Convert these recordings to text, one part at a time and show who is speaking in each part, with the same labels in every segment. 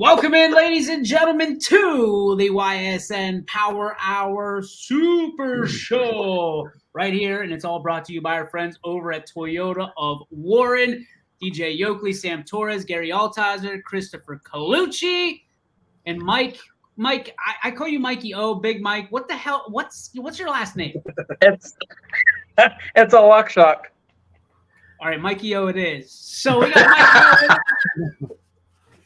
Speaker 1: Welcome in, ladies and gentlemen, to the YSN Power Hour Super Show right here. And it's all brought to you by our friends over at Toyota of Warren, DJ Yoakley, Sam Torres, Gary Altizer, Christopher Colucci, and Mike. Mike, I call you Mikey O, Big Mike. What the hell? What's your last name?
Speaker 2: It's a luck shock.
Speaker 1: All right, Mikey O it is. So we got Mikey O.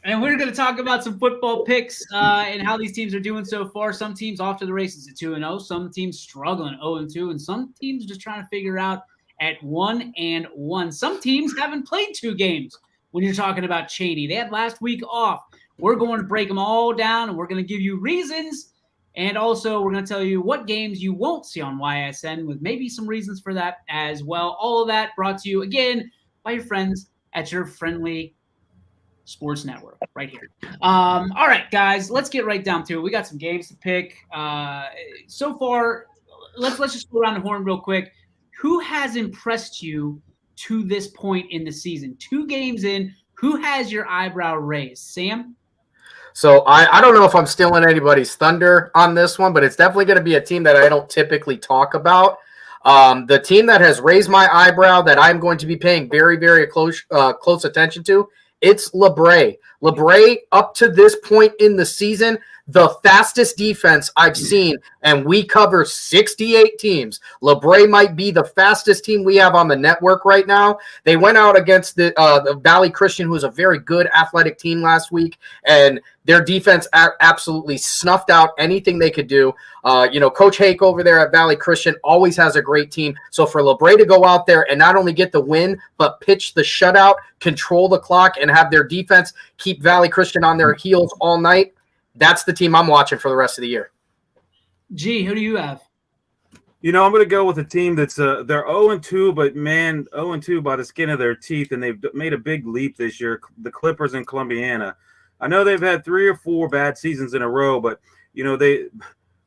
Speaker 1: And we're going to talk about some football picks and how these teams are doing so far. Some teams off to the races at 2-0. Some teams struggling 0-2. And some teams just trying to figure out at 1-1. Some teams haven't played 2 games when you're talking about Cheney. They had last week off. We're going to break them all down, and we're going to give you reasons. And also, we're going to tell you what games you won't see on YSN with maybe some reasons for that as well. All of that brought to you, again, by your friends at your friendly Sports Network right here. All right, guys, let's get right down to it. We got some games to pick. So far, let's just go around the horn real quick. Who has impressed you to this point in the season? 2 games in, who has your eyebrow raised? Sam?
Speaker 3: So I don't know if I'm stealing anybody's thunder on this one, but it's definitely going to be a team that I don't typically talk about. The team that has raised my eyebrow that I'm going to be paying very, very close attention to, it's LeBray. LeBray, up to this point in the season, the fastest defense I've seen, and we cover 68 teams. LeBray might be the fastest team we have on the network right now. They went out against the Valley Christian, who is a very good athletic team last week, and their defense absolutely snuffed out anything they could do. Coach Hake over there at Valley Christian always has a great team. So for LeBray to go out there and not only get the win, but pitch the shutout, control the clock, and have their defense keep Valley Christian on their heels all night, that's the team I'm watching for the rest of the year.
Speaker 1: G, who do you have?
Speaker 4: I'm going to go with a team that's they're 0-2, but man, 0-2 by the skin of their teeth, and they've made a big leap this year. The Clippers in Columbiana. I know they've had 3 or 4 bad seasons in a row, but they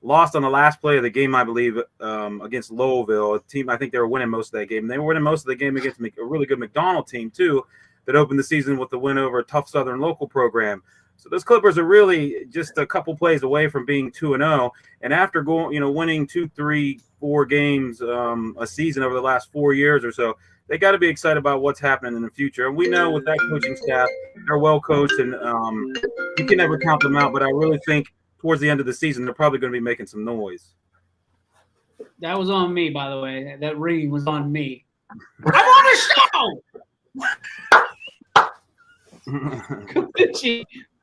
Speaker 4: lost on the last play of the game, I believe, against Lowellville, a team. I think they were winning most of that game. They were winning most of the game against a really good McDonald team too, that opened the season with the win over a tough Southern local program. So those Clippers are really just a couple plays away from being 2-0. And after winning 2, 3, 4 games a season over the last 4 years or so, they got to be excited about what's happening in the future. And we know with that coaching staff, they're well coached, and you can never count them out. But I really think towards the end of the season, they're probably going to be making some noise.
Speaker 1: That was on me, by the way. That ring was on me. I'm on the show!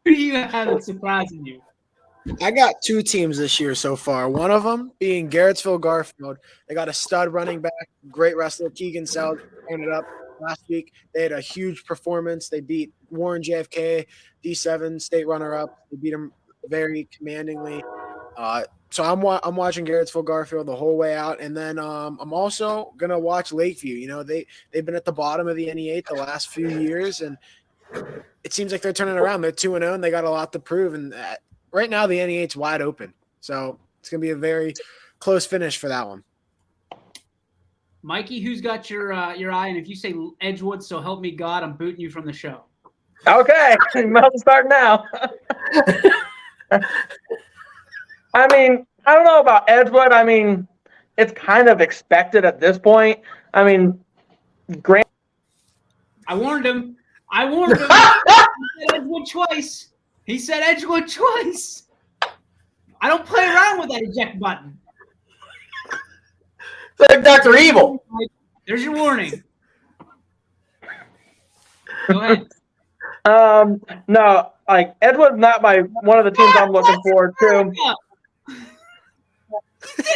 Speaker 1: Who do you have that's surprising you?
Speaker 5: I got 2 teams this year so far. One of them being Garrettsville Garfield. They got a stud running back, great wrestler, Keegan Seld, turned it up last week. They had a huge performance. They beat Warren JFK, D7 state runner-up. They beat him very commandingly. So I'm watching Garrettsville Garfield the whole way out, and then I'm also gonna watch Lakeview. They've been at the bottom of the NE8 the last few years, and it seems like they're turning around. They're 2-0, and they got a lot to prove. And right now, the NE8's wide open, so it's gonna be a very close finish for that one.
Speaker 1: Mikey, who's got your eye? And if you say Edgewood, so help me God, I'm booting you from the show.
Speaker 2: Okay, might as well start now. I mean, I don't know about Edgewood. I mean, it's kind of expected at this point. I mean, Grant.
Speaker 1: I warned him. He said Edgewood twice. I don't play around with that eject button.
Speaker 3: It's like Dr. Evil.
Speaker 1: There's your warning. Go ahead.
Speaker 2: No, like Edgewood's not one of the teams I'm looking forward to.
Speaker 1: Did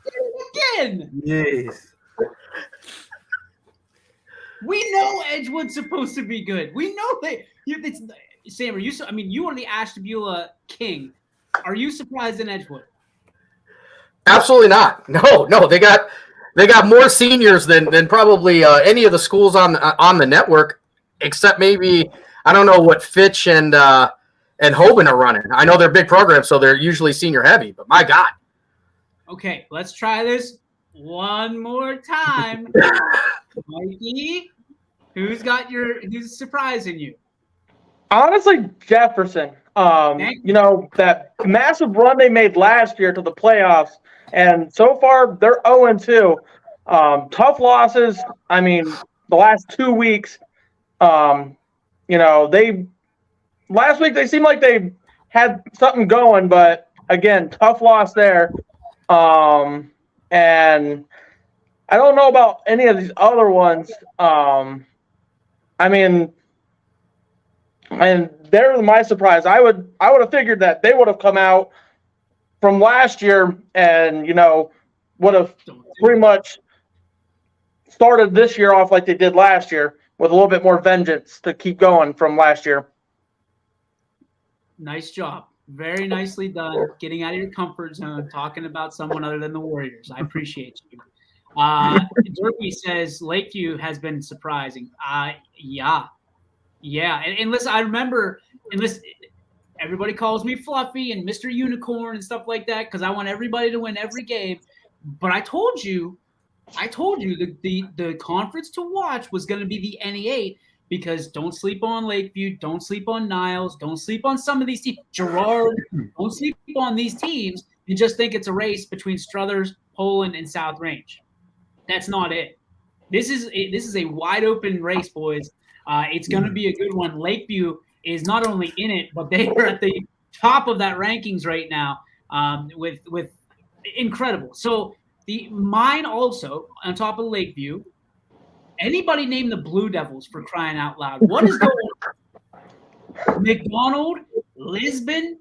Speaker 1: it again.
Speaker 4: Yes.
Speaker 1: We know Edgewood's supposed to be good. We know that. Sam, you are the Ashtabula king. Are you surprised in Edgewood?
Speaker 3: Absolutely not. No, they got more seniors than probably any of the schools on the network, except maybe I don't know what Fitch and Hoban are running. I know they're big programs, so they're usually senior heavy. But my God.
Speaker 1: Okay, let's try this one more time. Mikey, who's surprising you?
Speaker 2: Honestly, Jefferson. That massive run they made last year to the playoffs, and so far they're 0-2. Tough losses. I mean, the last 2 weeks, they last week they seemed like they had something going, but again, tough loss there. And I don't know about any of these other ones. And they're my surprise. I would have figured that they would have come out from last year and would have pretty much started this year off like they did last year with a little bit more vengeance to keep going from last year.
Speaker 1: Nice job. Very nicely done. Getting out of your comfort zone, talking about someone other than the Warriors. I appreciate you. Derby says Lakeview has been surprising. Yeah. And listen, I remember, everybody calls me Fluffy and Mr. Unicorn and stuff like that because I want everybody to win every game. But I told you the conference to watch was going to be the NE8 because don't sleep on Lakeview, don't sleep on Niles, don't sleep on some of these teams. Girard, don't sleep on these teams and just think it's a race between Struthers, Poland, and South Range. That's not it. This is a wide open race, boys. It's going to be a good one. Lakeview is not only in it, but they are at the top of that rankings right now with incredible. So mine also on top of Lakeview. Anybody name the Blue Devils for crying out loud? What is going on? McDonald, Lisbon,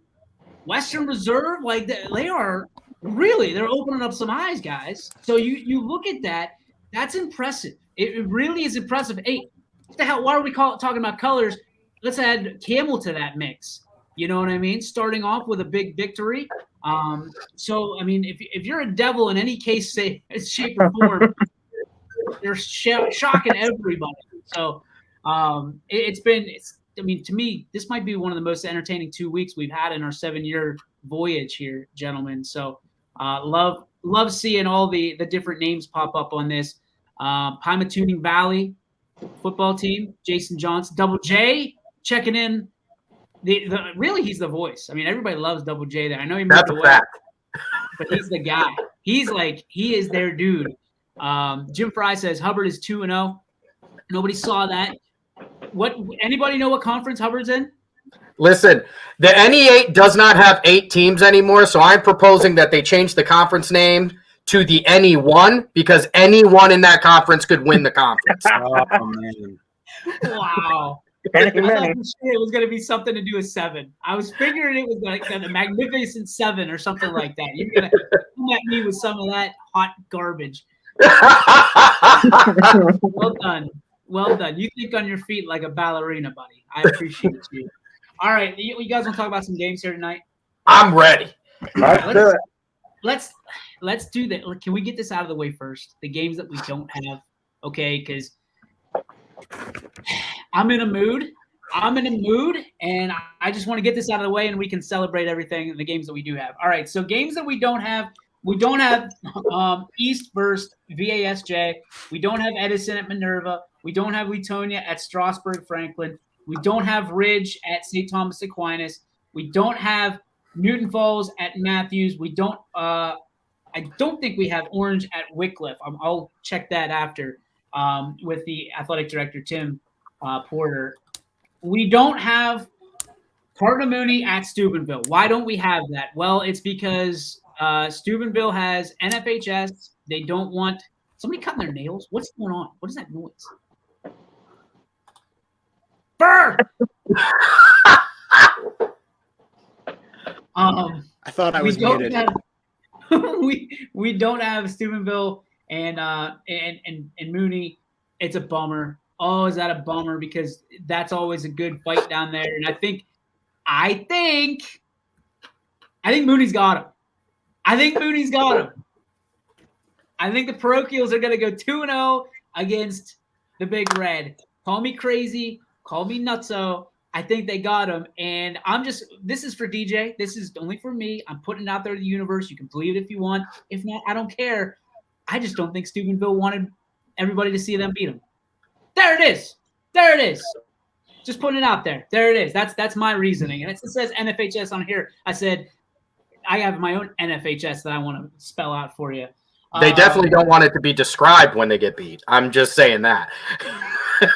Speaker 1: Western Reserve, like they are really they're opening up some eyes, guys. So you look at that. That's impressive. It really is impressive. Hey, what the hell? Why are we talking about colors? Let's add Camel to that mix. You know what I mean? Starting off with a big victory. So I mean, if you're a devil in any case, shape, or form, they're shocking everybody. So it's I mean, to me, this might be one of the most entertaining 2 weeks we've had in our 7-year voyage here, gentlemen. So love seeing all the different names pop up on this. Pymatuning Valley football team, Jason Johnson, Double J checking in. Really, he's the voice. I mean, everybody loves Double J there. I know he moved away, but he's the guy. He is their dude. Jim Fry says Hubbard is 2-0. Nobody saw that. Anybody know what conference Hubbard's in?
Speaker 3: Listen, the NE8 does not have 8 teams anymore, so I'm proposing that they change the conference name to the NE1 because anyone in that conference could win the conference.
Speaker 4: Oh, man.
Speaker 1: Wow. I thought it was going to be something to do with 7. I was figuring it was like the Magnificent 7 or something like that. You're going to come at me with some of that hot garbage. Well done. Well done. You think on your feet like a ballerina, buddy. I appreciate you. All right. You guys want to talk about some games here tonight?
Speaker 3: I'm ready.
Speaker 1: Let's do that. Can we get this out of the way first? The games that we don't have, okay? Because I'm in a mood, and I just want to get this out of the way, and we can celebrate everything in the games that we do have. All right, so games that we don't have East versus VASJ. We don't have Edison at Minerva. We don't have Letonia at Strasburg Franklin. We don't have Ridge at St. Thomas Aquinas. We don't have Newton Falls at Matthews. We don't. I don't think we have Orange at Wycliffe. I'll check that after with the athletic director, Tim Porter. We don't have Cardinal Mooney at Steubenville. Why don't we have that? Well, it's because Steubenville has NFHS. They don't want somebody cutting their nails. What's going on? What is that noise? Burr!
Speaker 5: I thought I was muted.
Speaker 1: We don't have Steubenville and Mooney. It's a bummer. Oh, is that a bummer? Because that's always a good fight down there. And I think Mooney's got him. I think the parochials are going to go 2-0 against the Big Red. Call me crazy. Call me nutso. I think they got him. And this is for DJ. This is only for me. I'm putting it out there to the universe. You can believe it if you want. If not, I don't care. I just don't think Steubenville wanted everybody to see them beat them. There it is. Just putting it out there. There it is. That's my reasoning. And it says NFHS on here. I said I have my own NFHS that I want to spell out for you.
Speaker 3: They definitely don't want it to be described when they get beat. I'm just saying that.
Speaker 1: You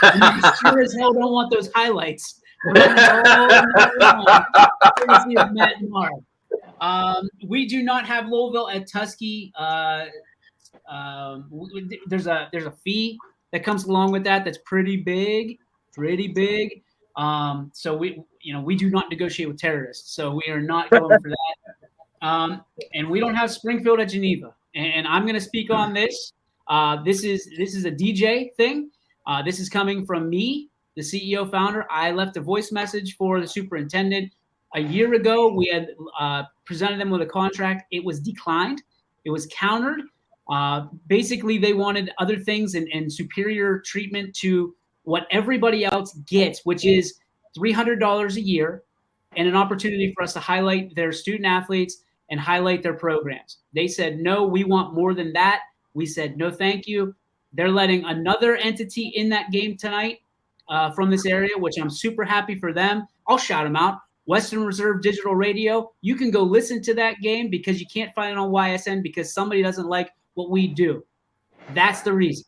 Speaker 1: sure as hell don't want those highlights. We do not have Louisville at Tuskegee. There's a fee that comes along with that. That's pretty big. So we do not negotiate with terrorists. So we are not going for that. And we don't have Springfield at Geneva. And I'm going to speak on this. This is a DJ thing. This is coming from me, the CEO founder. I left a voice message for the superintendent. A year ago, we had presented them with a contract. It was declined. It was countered. Basically, they wanted other things and superior treatment to what everybody else gets, which is $300 a year and an opportunity for us to highlight their student athletes and highlight their programs. They said, no, we want more than that. We said, no, thank you. They're letting another entity in that game tonight from this area, which I'm super happy for them. I'll shout them out. Western Reserve Digital Radio. You can go listen to that game because you can't find it on YSN because somebody doesn't like what we do. That's the reason.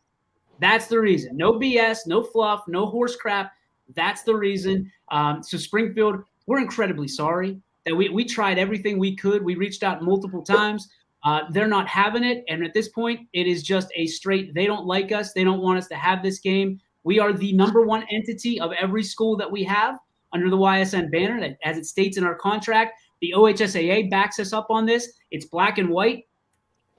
Speaker 1: No BS, no fluff, no horse crap. That's the reason. So Springfield, we're incredibly sorry that we tried everything we could. We reached out multiple times. They're not having it. And at this point, it is just a straight, they don't like us. They don't want us to have this game. We are the number one entity of every school that we have under the YSN banner, that, as it states in our contract. The OHSAA backs us up on this. It's black and white.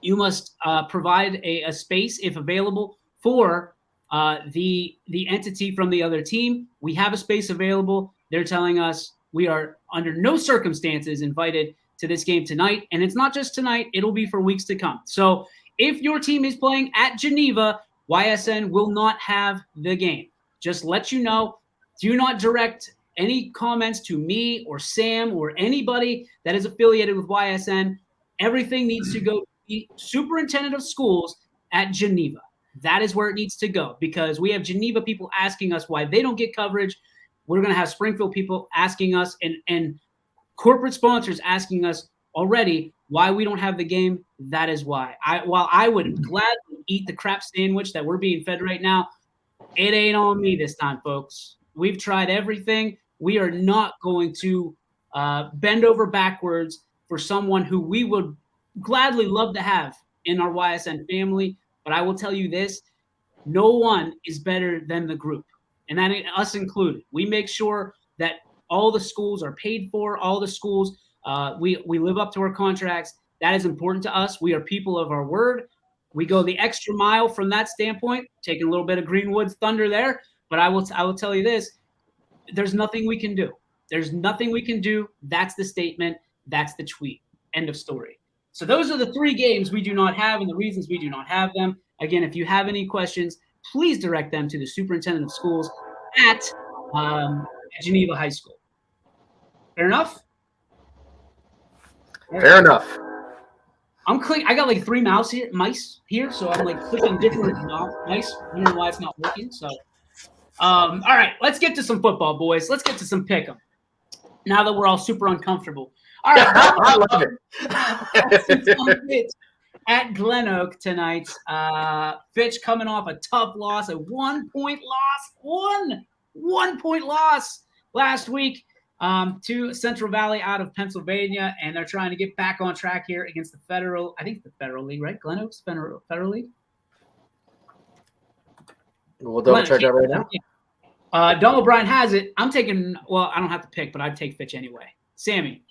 Speaker 1: You must provide a space, if available, for the entity from the other team. We have a space available. They're telling us we are under no circumstances invited to this game tonight. And it's not just tonight. It'll be for weeks to come. So if your team is playing at Geneva, YSN will not have the game. Just let you know. Do not direct any comments to me or Sam or anybody that is affiliated with YSN. Everything needs to go to the superintendent of schools at Geneva. That is where it needs to go, because we have Geneva people asking us why they don't get coverage. We're going to have Springfield people asking us and corporate sponsors asking us already why we don't have the game. That is why. While I would gladly eat the crap sandwich that we're being fed right now, it ain't on me this time, folks. We've tried everything. We are not going to bend over backwards for someone who we would gladly love to have in our YSN family. But I will tell you this, no one is better than the group, and that ain't us included. We make sure that all the schools are paid for, all the schools, we live up to our contracts. That is important to us. We are people of our word. We go the extra mile from that standpoint, taking a little bit of Greenwood's thunder there. But I will tell you this, there's nothing we can do. There's nothing we can do. That's the statement. That's the tweet. End of story. So those are the three games we do not have and the reasons we do not have them. Again, if you have any questions, please direct them to the superintendent of schools at Geneva High School. Fair enough?
Speaker 3: Fair enough.
Speaker 1: I'm clicking. I got like 3 mice here, so I'm like clicking different mice. I don't know why it's not working. So, all right, let's get to some football, boys. Let's get to some pick'em. Now that we're all super uncomfortable. All right,
Speaker 3: I love it.
Speaker 1: At Glen Oak tonight. Fitch coming off a tough loss, a 1-point loss, one point loss last week to Central Valley out of Pennsylvania, and they're trying to get back on track here against the Federal. I think the Federal League, right? Glen Oak's Federal League.
Speaker 3: We'll double check that right now.
Speaker 1: Don O'Brien has it. I'm taking. Well, I don't have to pick, but I'd take Fitch anyway. Sammy.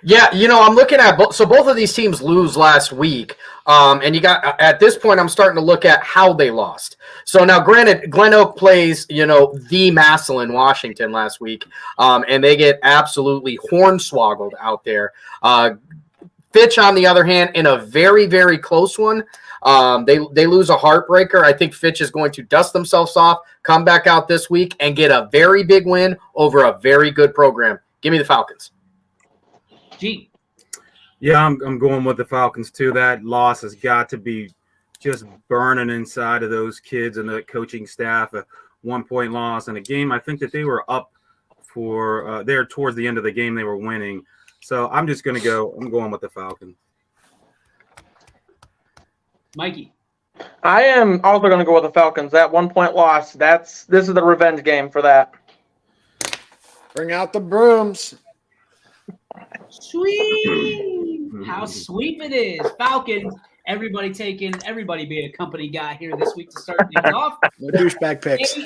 Speaker 3: Yeah, I'm looking at both of these teams lose last week, and you got at this point I'm starting to look at how they lost. So now, granted, Glen Oak plays the Massillon, Washington last week, and they get absolutely hornswoggled out there. Fitch, on the other hand, in a very, very close one, they lose a heartbreaker. I think Fitch is going to dust themselves off, come back out this week, and get a very big win over a very good program. Give me the Falcons.
Speaker 1: G.
Speaker 4: Yeah, I'm going with the Falcons too. That loss has got to be just burning inside of those kids and the coaching staff. A 1-point loss in a game. I think that they were up for there towards the end of the game. They were winning. So I'm going with the Falcons.
Speaker 1: Mikey.
Speaker 2: I am also going to go with the Falcons. That 1-point loss. This is the revenge game for that.
Speaker 5: Bring out the brooms.
Speaker 1: Sweet. How sweet it is. Falcons. Everybody being a company guy here this week to start things off.
Speaker 5: No douchebag picks.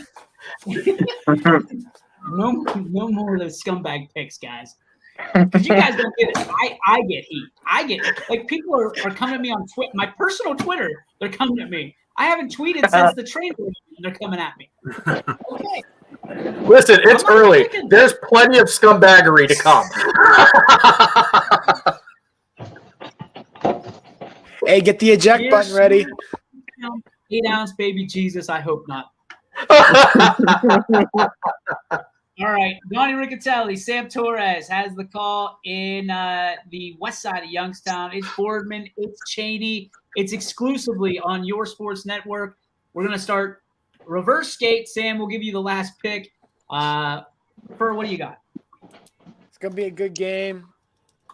Speaker 1: No more of those scumbag picks, guys. Because you guys don't get it. I get heat. I get it. Like, people are coming at me on Twitter. My personal Twitter, they're coming at me. I haven't tweeted since the train. They're coming at me. Okay.
Speaker 3: Listen, it's early. There's plenty of scumbaggery to come.
Speaker 5: Hey, get the eject button ready.
Speaker 1: 8-ounce baby Jesus. I hope not. All right, Donnie Riccatelli, Sam Torres has the call in the west side of Youngstown. It's Boardman, it's Cheney. It's exclusively on your sports network. We're going to start reverse skate. Sam, we'll give you the last pick. What do you got?
Speaker 5: It's going to be a good game.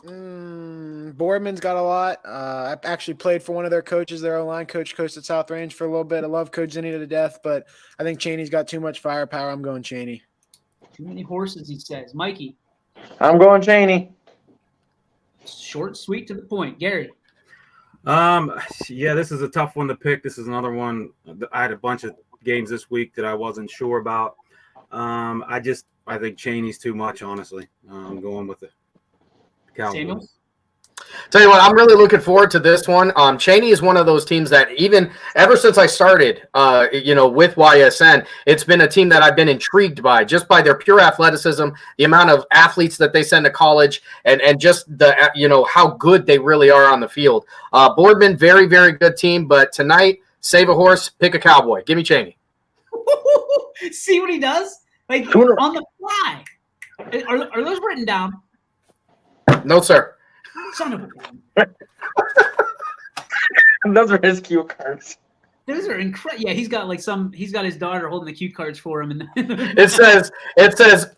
Speaker 5: Boardman's got a lot. I actually played for one of their coaches, their O-line coach, coached at South Range for a little bit. I love Coach Zinni to death, but I think Cheney's got too much firepower. I'm going Cheney.
Speaker 1: Too many horses, he says. Mikey.
Speaker 2: I'm going Cheney.
Speaker 1: Short, sweet, to the point. Gary.
Speaker 4: Yeah, this is a tough one to pick. This is another one. I had a bunch of games this week that I wasn't sure about. I think Cheney's too much, honestly. I'm going with the Cowboys.
Speaker 1: Samuel?
Speaker 3: Tell you what, I'm really looking forward to this one. Cheney is one of those teams that even ever since I started, with YSN, it's been a team that I've been intrigued by, just by their pure athleticism, the amount of athletes that they send to college, and just the, how good they really are on the field. Boardman, very, very good team, but tonight, save a horse, pick a Cowboy. Give me Cheney.
Speaker 1: See what he does? Like, on the fly. Are those written down?
Speaker 3: No, sir.
Speaker 1: Son of a gun.
Speaker 2: Those are his cue cards.
Speaker 1: Those are incredible. Yeah, he's got his daughter holding the cue cards for him.
Speaker 3: It says,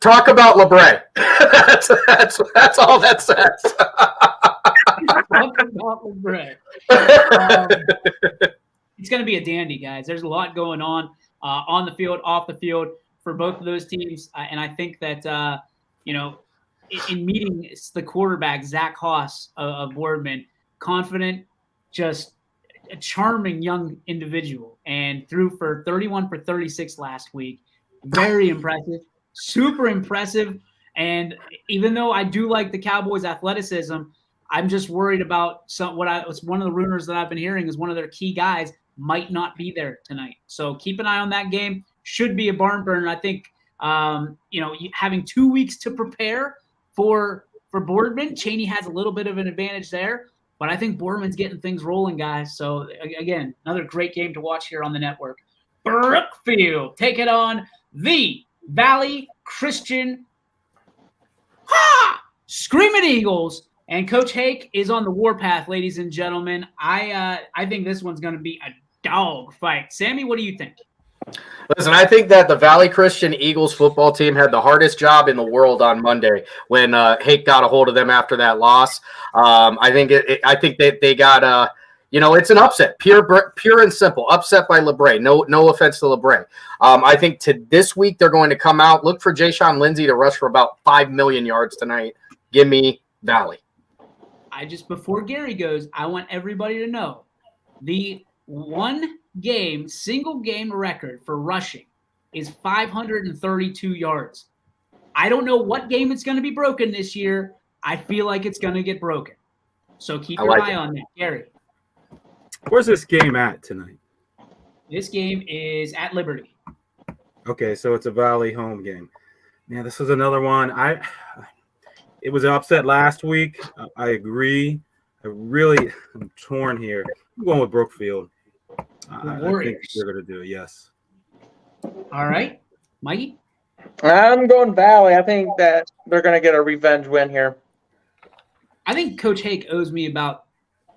Speaker 3: talk about LeBray. that's all that says.
Speaker 1: Talk about LeBray. It's going to be a dandy, guys. There's a lot going on the field, off the field for both of those teams. And I think that, in meeting the quarterback, Zach Haas of Boardman, confident, just a charming young individual, and threw for 31 for 36 last week. Very impressive, super impressive. And even though I do like the Cowboys' athleticism, I'm just worried about one of the rumors that I've been hearing is one of their key guys might not be there tonight. So keep an eye on that game. Should be a barn burner. I think, having 2 weeks to prepare for Boardman, Cheney has a little bit of an advantage there, but I think Boardman's getting things rolling, guys. So again, another great game to watch here on the network. Brookfield take it on the Valley Christian Screaming Eagles, and Coach Hake is on the warpath, ladies and gentlemen. I think this one's going to be a dog fight. Sammy, what do you think?
Speaker 3: Listen, I think that the Valley Christian Eagles football team had the hardest job in the world on Monday when Hake got a hold of them after that loss. I think that they got it's an upset, pure and simple, upset by LeBray. No offense to LeBray. I think this week they're going to come out, look for Jayshon Lindsay to rush for about 5 million yards tonight. Give me Valley.
Speaker 1: Before Gary goes, I want everybody to know the single game record for rushing is 532 yards. I don't know what game it's going to be broken this year. I feel like it's going to get broken. So keep your eye on that. Gary.
Speaker 4: Where's this game at tonight?
Speaker 1: This game is at Liberty.
Speaker 4: Okay, so it's a Valley home game. Yeah, this is another one. It was an upset last week. I agree. I'm torn here. I'm going with Brookfield. I think they're going to do it, yes.
Speaker 1: All right. Mikey?
Speaker 2: I'm going Valley. I think that they're going to get a revenge win here.
Speaker 1: I think Coach Hake owes me about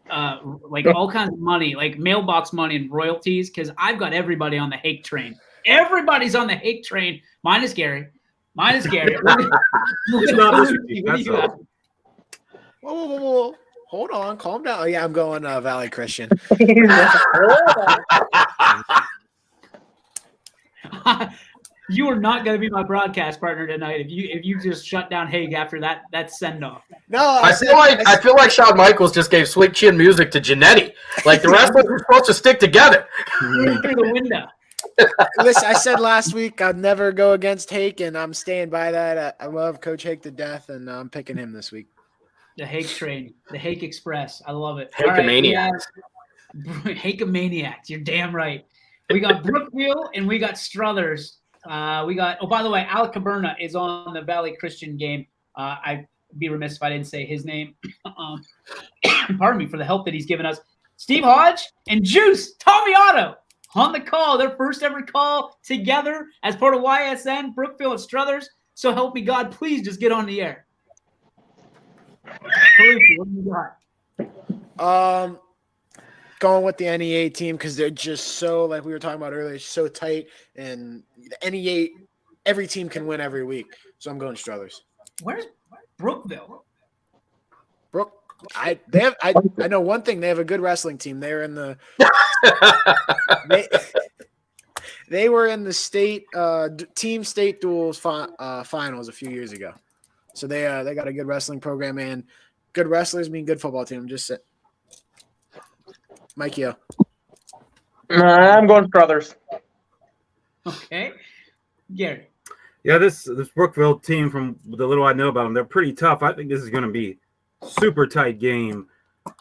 Speaker 1: like all kinds of money, like mailbox money and royalties, because I've got everybody on the Hake train. Everybody's on the Hake train, minus Gary. Minus Gary.
Speaker 4: It's not Mr. T,
Speaker 1: What do
Speaker 4: that's
Speaker 1: you
Speaker 4: all.
Speaker 1: have?
Speaker 5: Whoa. Hold on, calm down. Oh, yeah, I'm going Valley Christian.
Speaker 1: You are not going to be my broadcast partner tonight if you just shut down Hague after that send off.
Speaker 5: No,
Speaker 3: I feel like Shawn Michaels just gave Sweet Chin music to Janetti. Like the wrestlers are supposed to stick together.
Speaker 1: Through the window.
Speaker 5: Listen, I said last week I'd never go against Hake, and I'm staying by that. I love Coach Hake to death, and I'm picking him this week.
Speaker 1: The Hake train, the Hake Express. I love it.
Speaker 3: Hake-a-maniacs.
Speaker 1: Hake-a-maniacs. You're damn right. We got Brookville and we got Struthers. We got. Oh, by the way, Alec Caberna is on the Valley Christian game. I'd be remiss if I didn't say his name. Pardon me for the help that he's given us. Steve Hodge and Juice Tommy Otto on the call. Their first ever call together as part of YSN. Brookville and Struthers. So help me God, please just get on the air. What do you got?
Speaker 5: Going with the NE8 team because they're just so, like we were talking about earlier, so tight, and the NE8, every team can win every week. So I'm going Struthers.
Speaker 1: Where's Brookville?
Speaker 5: I know one thing. They have a good wrestling team. They're in the they were in the state team state duels finals a few years ago. So they got a good wrestling program, and good wrestlers mean good football team. Just Mikey O.
Speaker 2: I'm going Struthers.
Speaker 1: Okay. Gary.
Speaker 4: Yeah, this Brookville team, from the little I know about them, they're pretty tough. I think this is going to be a super tight game.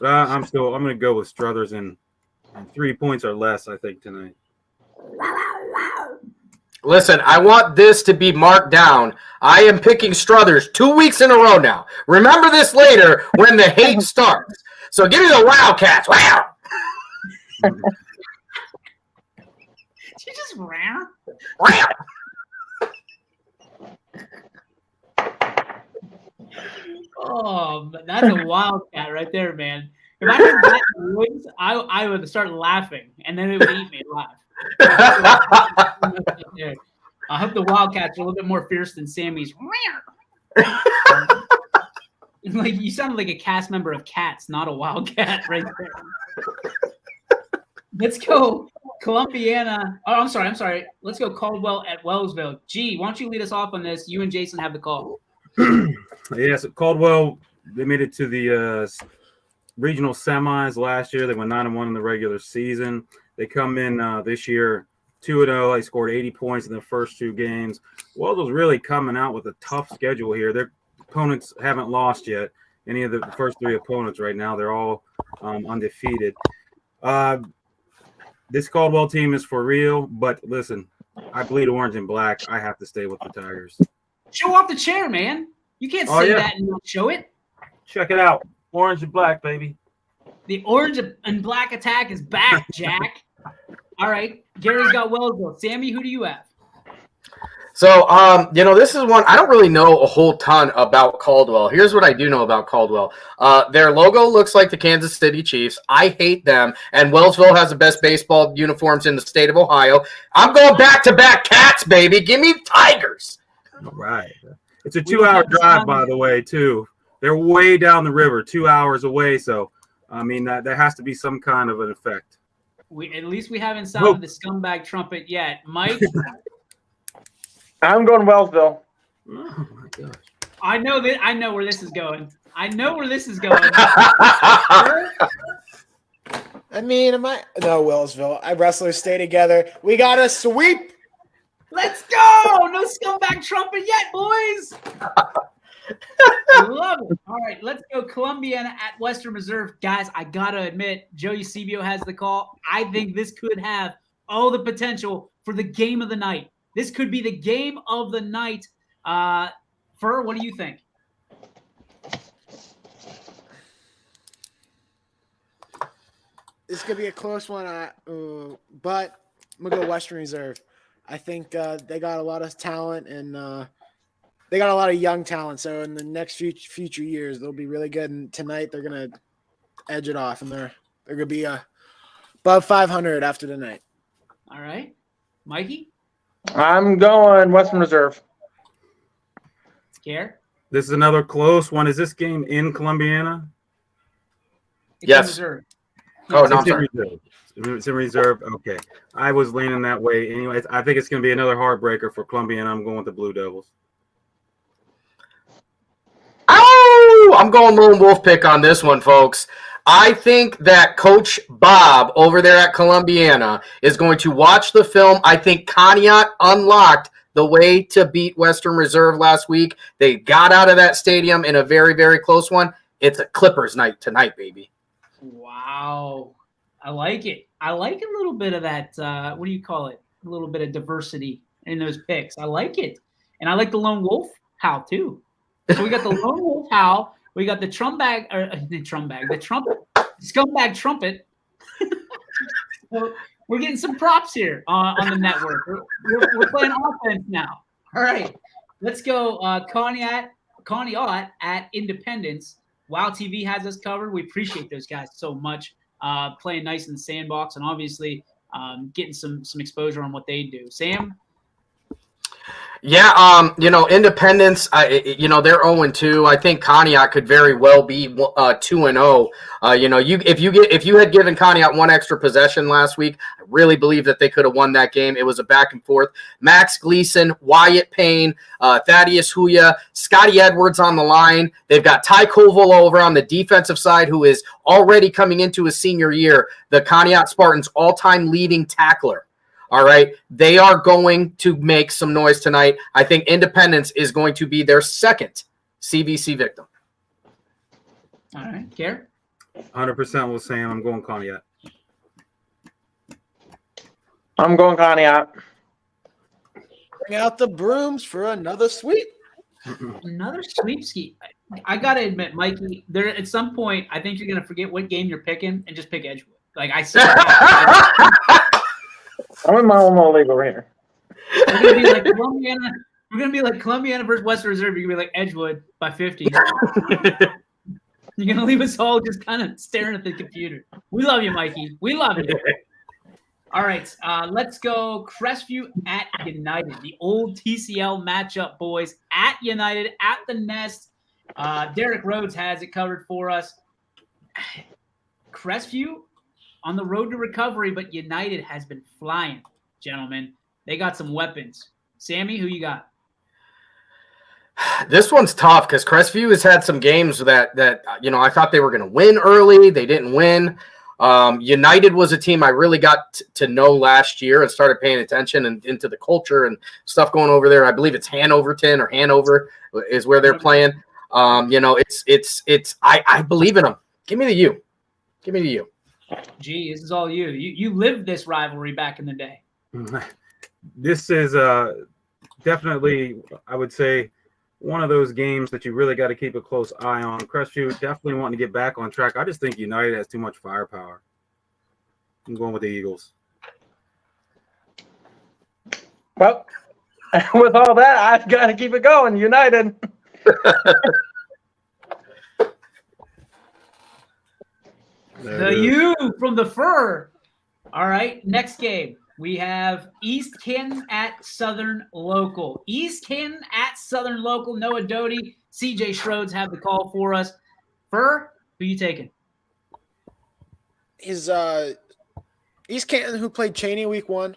Speaker 4: But I'm going to go with Struthers and 3 points or less, I think, tonight.
Speaker 3: Listen, I want this to be marked down. I am picking Struthers 2 weeks in a row now. Remember this later when the hate starts. So give me the Wildcats. Wow.
Speaker 1: She just ran.
Speaker 3: Wow.
Speaker 1: Oh, that's a wildcat right there, man. If I heard that noise, I would start laughing, and then it would eat me alive. I hope the Wildcats are a little bit more fierce than Sammy's. Like you sound like a cast member of Cats, not a Wildcat, right there. Let's go, Columbiana. Oh, I'm sorry. Let's go, Caldwell at Wellsville. G, why don't you lead us off on this? You and Jason have the call.
Speaker 4: Yeah, so Caldwell, they made it to the regional semis last year. They went 9-1 in the regular season. They come in this year 2-0. They scored 80 points in the first 2 games. Wellsville's really coming out with a tough schedule here. Their opponents haven't lost yet. Any of the first 3 opponents right now, they're all undefeated. This Caldwell team is for real, but listen, I bleed orange and black. I have to stay with the Tigers.
Speaker 1: Show off the chair, man. You can't say that and not show it.
Speaker 4: Check it out. Orange and black, baby.
Speaker 1: The orange and black attack is back, Jack. All right. Gary's got Wellsville. Sammy, who do you have?
Speaker 3: So, this is one, I don't really know a whole ton about Caldwell. Here's what I do know about Caldwell. Their logo looks like the Kansas City Chiefs. I hate them. And Wellsville has the best baseball uniforms in the state of Ohio. I'm going back-to-back Cats, baby. Give me Tigers.
Speaker 4: All right. It's a 2-hour drive, by the way, too. They're way down the river, 2 hours away. So, I mean, that has to be some kind of an effect.
Speaker 1: At least we haven't sounded the scumbag trumpet yet. Mike?
Speaker 2: I'm going Wellsville.
Speaker 4: Oh, my gosh.
Speaker 1: I know where this is going. I
Speaker 5: mean, no, Wellsville. Wrestlers stay together. We got a sweep.
Speaker 1: Let's go! No scumbag trumpet yet, boys. I love it. All right, let's go Columbiana at Western Reserve. Guys, I got to admit, Joe Eusebio has the call. I think this could have all the potential for the game of the night. This could be the game of the night. Fur, what do you think?
Speaker 5: This could be a close one, but I'm going to go Western Reserve. I think they got a lot of talent, and they got a lot of young talent. So in the next future years, they'll be really good. And tonight they're going to edge it off, and they're going to be above 500 after tonight.
Speaker 1: All right. Mikey?
Speaker 2: I'm going Western Reserve.
Speaker 1: Care?
Speaker 4: This is another close one. Is this game in Columbiana?
Speaker 1: It's
Speaker 3: Yes.
Speaker 1: in Missouri.
Speaker 3: Oh, no, I'm
Speaker 4: It's in
Speaker 3: sorry.
Speaker 4: reserve. It's in reserve. Okay. I was leaning that way. Anyways, I think it's going to be another heartbreaker for Columbiana. I'm going with the Blue Devils.
Speaker 3: Oh, I'm going lone wolf pick on this one, folks. I think that Coach Bob over there at Columbiana is going to watch the film. I think Conneaut unlocked the way to beat Western Reserve last week. They got out of that stadium in a very, very close one. It's a Clippers night tonight, baby.
Speaker 1: Wow. I like it. I like a little bit of that, what do you call it? A little bit of diversity in those picks. I like it. And I like the lone wolf howl, too. So we got the lone wolf howl. We got the scumbag trumpet. So we're getting some props here on the network. We're playing offense now. All right, let's go. Conneaut at Independence. Wow TV has us covered. We appreciate those guys so much. Playing nice in the sandbox and obviously getting some exposure on what they do. Sam.
Speaker 3: Yeah, Independence, they're 0-2. I think Conneaut could very well be 2-0. If you had given Conneaut one extra possession last week, I really believe that they could have won that game. It was a back and forth. Max Gleason, Wyatt Payne, Thaddeus Huya, Scotty Edwards on the line. They've got Ty Koval over on the defensive side, who is already coming into his senior year, the Conneaut Spartans' all-time leading tackler. All right. They are going to make some noise tonight. I think Independence is going to be their second CVC victim.
Speaker 1: All right. Care?
Speaker 4: 100% with Sam. I'm going Conneaut.
Speaker 2: I'm going Conneaut.
Speaker 5: Bring out the brooms for another sweep.
Speaker 1: Another sweepskey. I got to admit, Mikey, there at some point, I think you're going to forget what game you're picking and just pick Edgewood. Like I see.
Speaker 2: I'm in my own little league over here.
Speaker 1: We're gonna be like Columbiana. We're gonna be like Columbiana versus Western Reserve. You're gonna be like Edgewood by 50. You're gonna leave us all just kind of staring at the computer. We love you, Mikey. We love you. All right, let's go. Crestview at United, the old TCL matchup, boys. At United, at the Nest. Derek Rhodes has it covered for us. Crestview on the road to recovery, but United has been flying, gentlemen. They got some weapons. Sammy, who you got?
Speaker 3: This one's tough because Crestview has had some games that I thought they were going to win early. They didn't win. United was a team I really got to know last year and started paying attention and into the culture and stuff going over there. I believe it's Hanoverton or Hanover is where they're playing. I believe in them. Give me the U. Give me the U.
Speaker 1: Gee, this is all you. You lived this rivalry back in the day.
Speaker 4: This is definitely, I would say, one of those games that you really got to keep a close eye on. Crestview definitely wanting to get back on track. I just think United has too much firepower. I'm going with the Eagles.
Speaker 2: Well, with all that, I've got to keep it going. United.
Speaker 1: The U from the fur. All right, next game. We have East Canton at Southern Local. East Canton at Southern Local. Noah Doty, CJ Schroeds have the call for us. Fur, who you taking?
Speaker 5: Is East Canton who played Cheney week 1?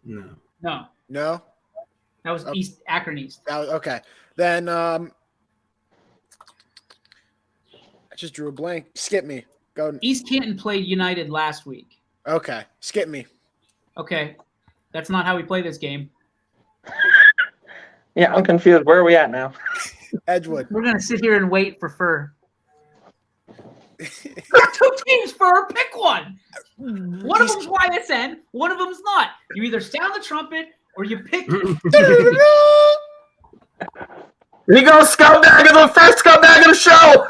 Speaker 4: No.
Speaker 5: No?
Speaker 1: That was East Akron East.
Speaker 5: Okay. Then I just drew a blank. Skip me. Go.
Speaker 1: East Canton played United last week.
Speaker 5: Okay. Skip me.
Speaker 1: Okay. That's not how we play this game.
Speaker 2: Yeah, I'm confused. Where are we at now?
Speaker 5: Edgewood.
Speaker 1: We're going to sit here and wait for Fur. Two teams, Fur. Pick one. One of them's YSN. One of them's not. You either sound the trumpet or you pick.
Speaker 3: He goes scumbag of the first scumbag of the show.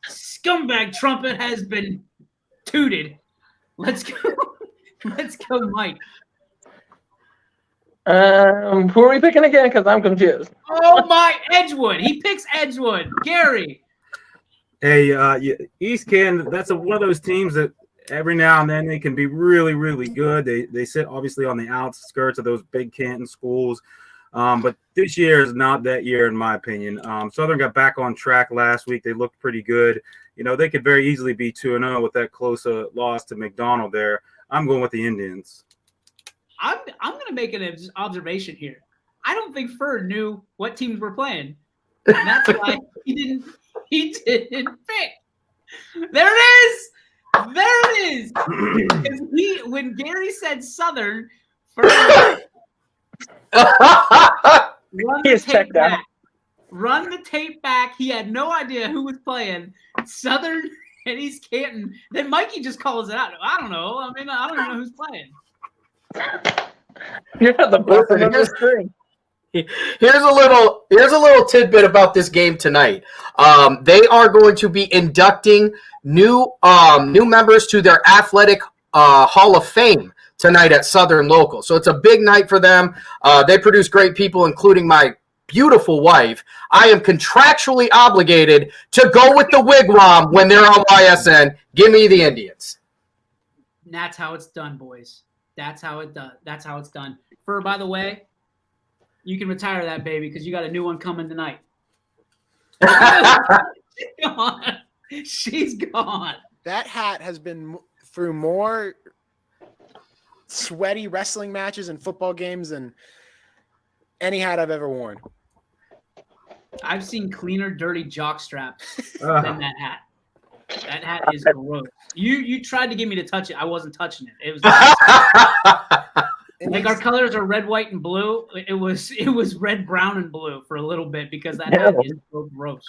Speaker 1: Scumbag trumpet has been tooted. Let's go. Let's go, Mike.
Speaker 2: Who are we picking again? Because I'm confused.
Speaker 1: Oh, my. Edgewood. He picks Edgewood. Gary.
Speaker 4: Hey, East Canton, that's one of those teams that every now and then they can be really, really good. They sit obviously on the outskirts of those big Canton schools. But this year is not that year, in my opinion. Southern got back on track last week. They looked pretty good. You know, they could very easily be 2-0 with that close loss to McDonald there. I'm going with the Indians.
Speaker 1: I'm going to make an observation here. I don't think Ferd knew what teams were playing. And that's why he didn't pick. There it is. There it is. Because when Gary said Southern, Ferd run the tape back. Run the tape back. He had no idea who was playing. Southern and East Canton. Then Mikey just calls it out. I don't know. I mean, I don't even know who's playing.
Speaker 2: You're not the best of this thing.
Speaker 3: Here's a little tidbit about this game tonight. They are going to be inducting new members to their athletic Hall of Fame tonight at Southern Local. So it's a big night for them. They produce great people, including my beautiful wife. I am contractually obligated to go with the Wigwam when they're on YSN. Give me the Indians.
Speaker 1: And that's how it's done, boys. That's how it's done. Fur, by the way, you can retire that baby because you got a new one coming tonight. She's gone. She's gone.
Speaker 5: That hat has been through more sweaty wrestling matches and football games than any hat I've ever worn.
Speaker 1: I've seen cleaner, dirty jock straps than that hat. That hat is gross. You tried to get me to touch it. I wasn't touching it. It was like our colors are red, white, and blue. It was red, brown, and blue for a little bit because that hat is so gross.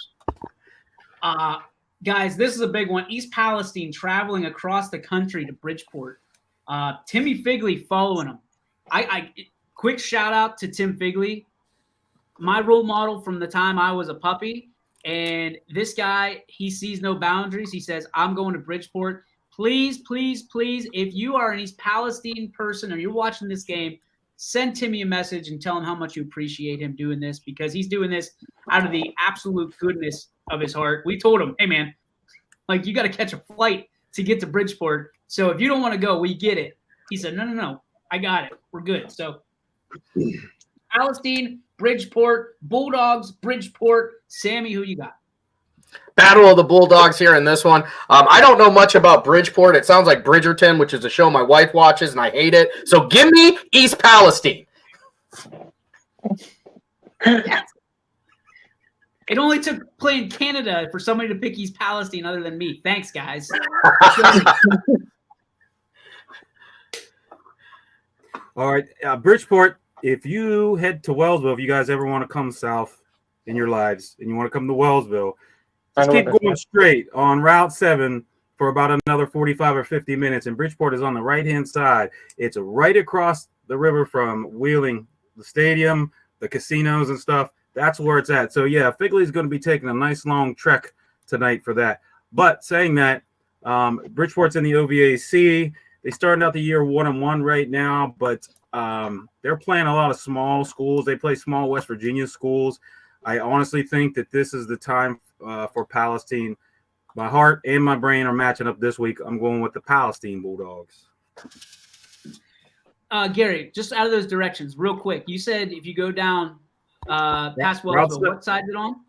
Speaker 1: Guys, this is a big one. East Palestine traveling across the country to Bridgeport. Timmy Figley following him. I quick shout out to Tim Figley, my role model from the time I was a puppy. And this guy, he sees no boundaries. He says, I'm going to Bridgeport. Please, please, please, if you are an East Palestine person or you're watching this game, send Timmy a message and tell him how much you appreciate him doing this because he's doing this out of the absolute goodness of his heart. We told him, hey, man, like you got to catch a flight to get to Bridgeport. So if you don't want to go, we get it. He said, no, I got it. We're good. So Palestine, Bridgeport, Bulldogs, Bridgeport. Sammy, who you got?
Speaker 3: Battle of the Bulldogs here in this one. I don't know much about Bridgeport. It sounds like Bridgerton, which is a show my wife watches, and I hate it. So give me East Palestine.
Speaker 1: It only took playing Canada for somebody to pick East Palestine other than me. Thanks, guys.
Speaker 4: All right, Bridgeport, if you head to Wellsville, if you guys ever want to come south in your lives and you want to come to Wellsville, just keep going straight on Route 7 for about another 45 or 50 minutes. And Bridgeport is on the right-hand side. It's right across the river from Wheeling, the stadium, the casinos and stuff. That's where it's at. So, yeah, Figley's going to be taking a nice long trek tonight for that. But saying that, Bridgeport's in the OVAC. They started out the year 1-1 right now, but they're playing a lot of small schools. They play small West Virginia schools. I honestly think that this is the time for Palestine. My heart and my brain are matching up this week. I'm going with the Palestine Bulldogs.
Speaker 1: Gary, just out of those directions, real quick. You said if you go down past Wellsville, what side is it on?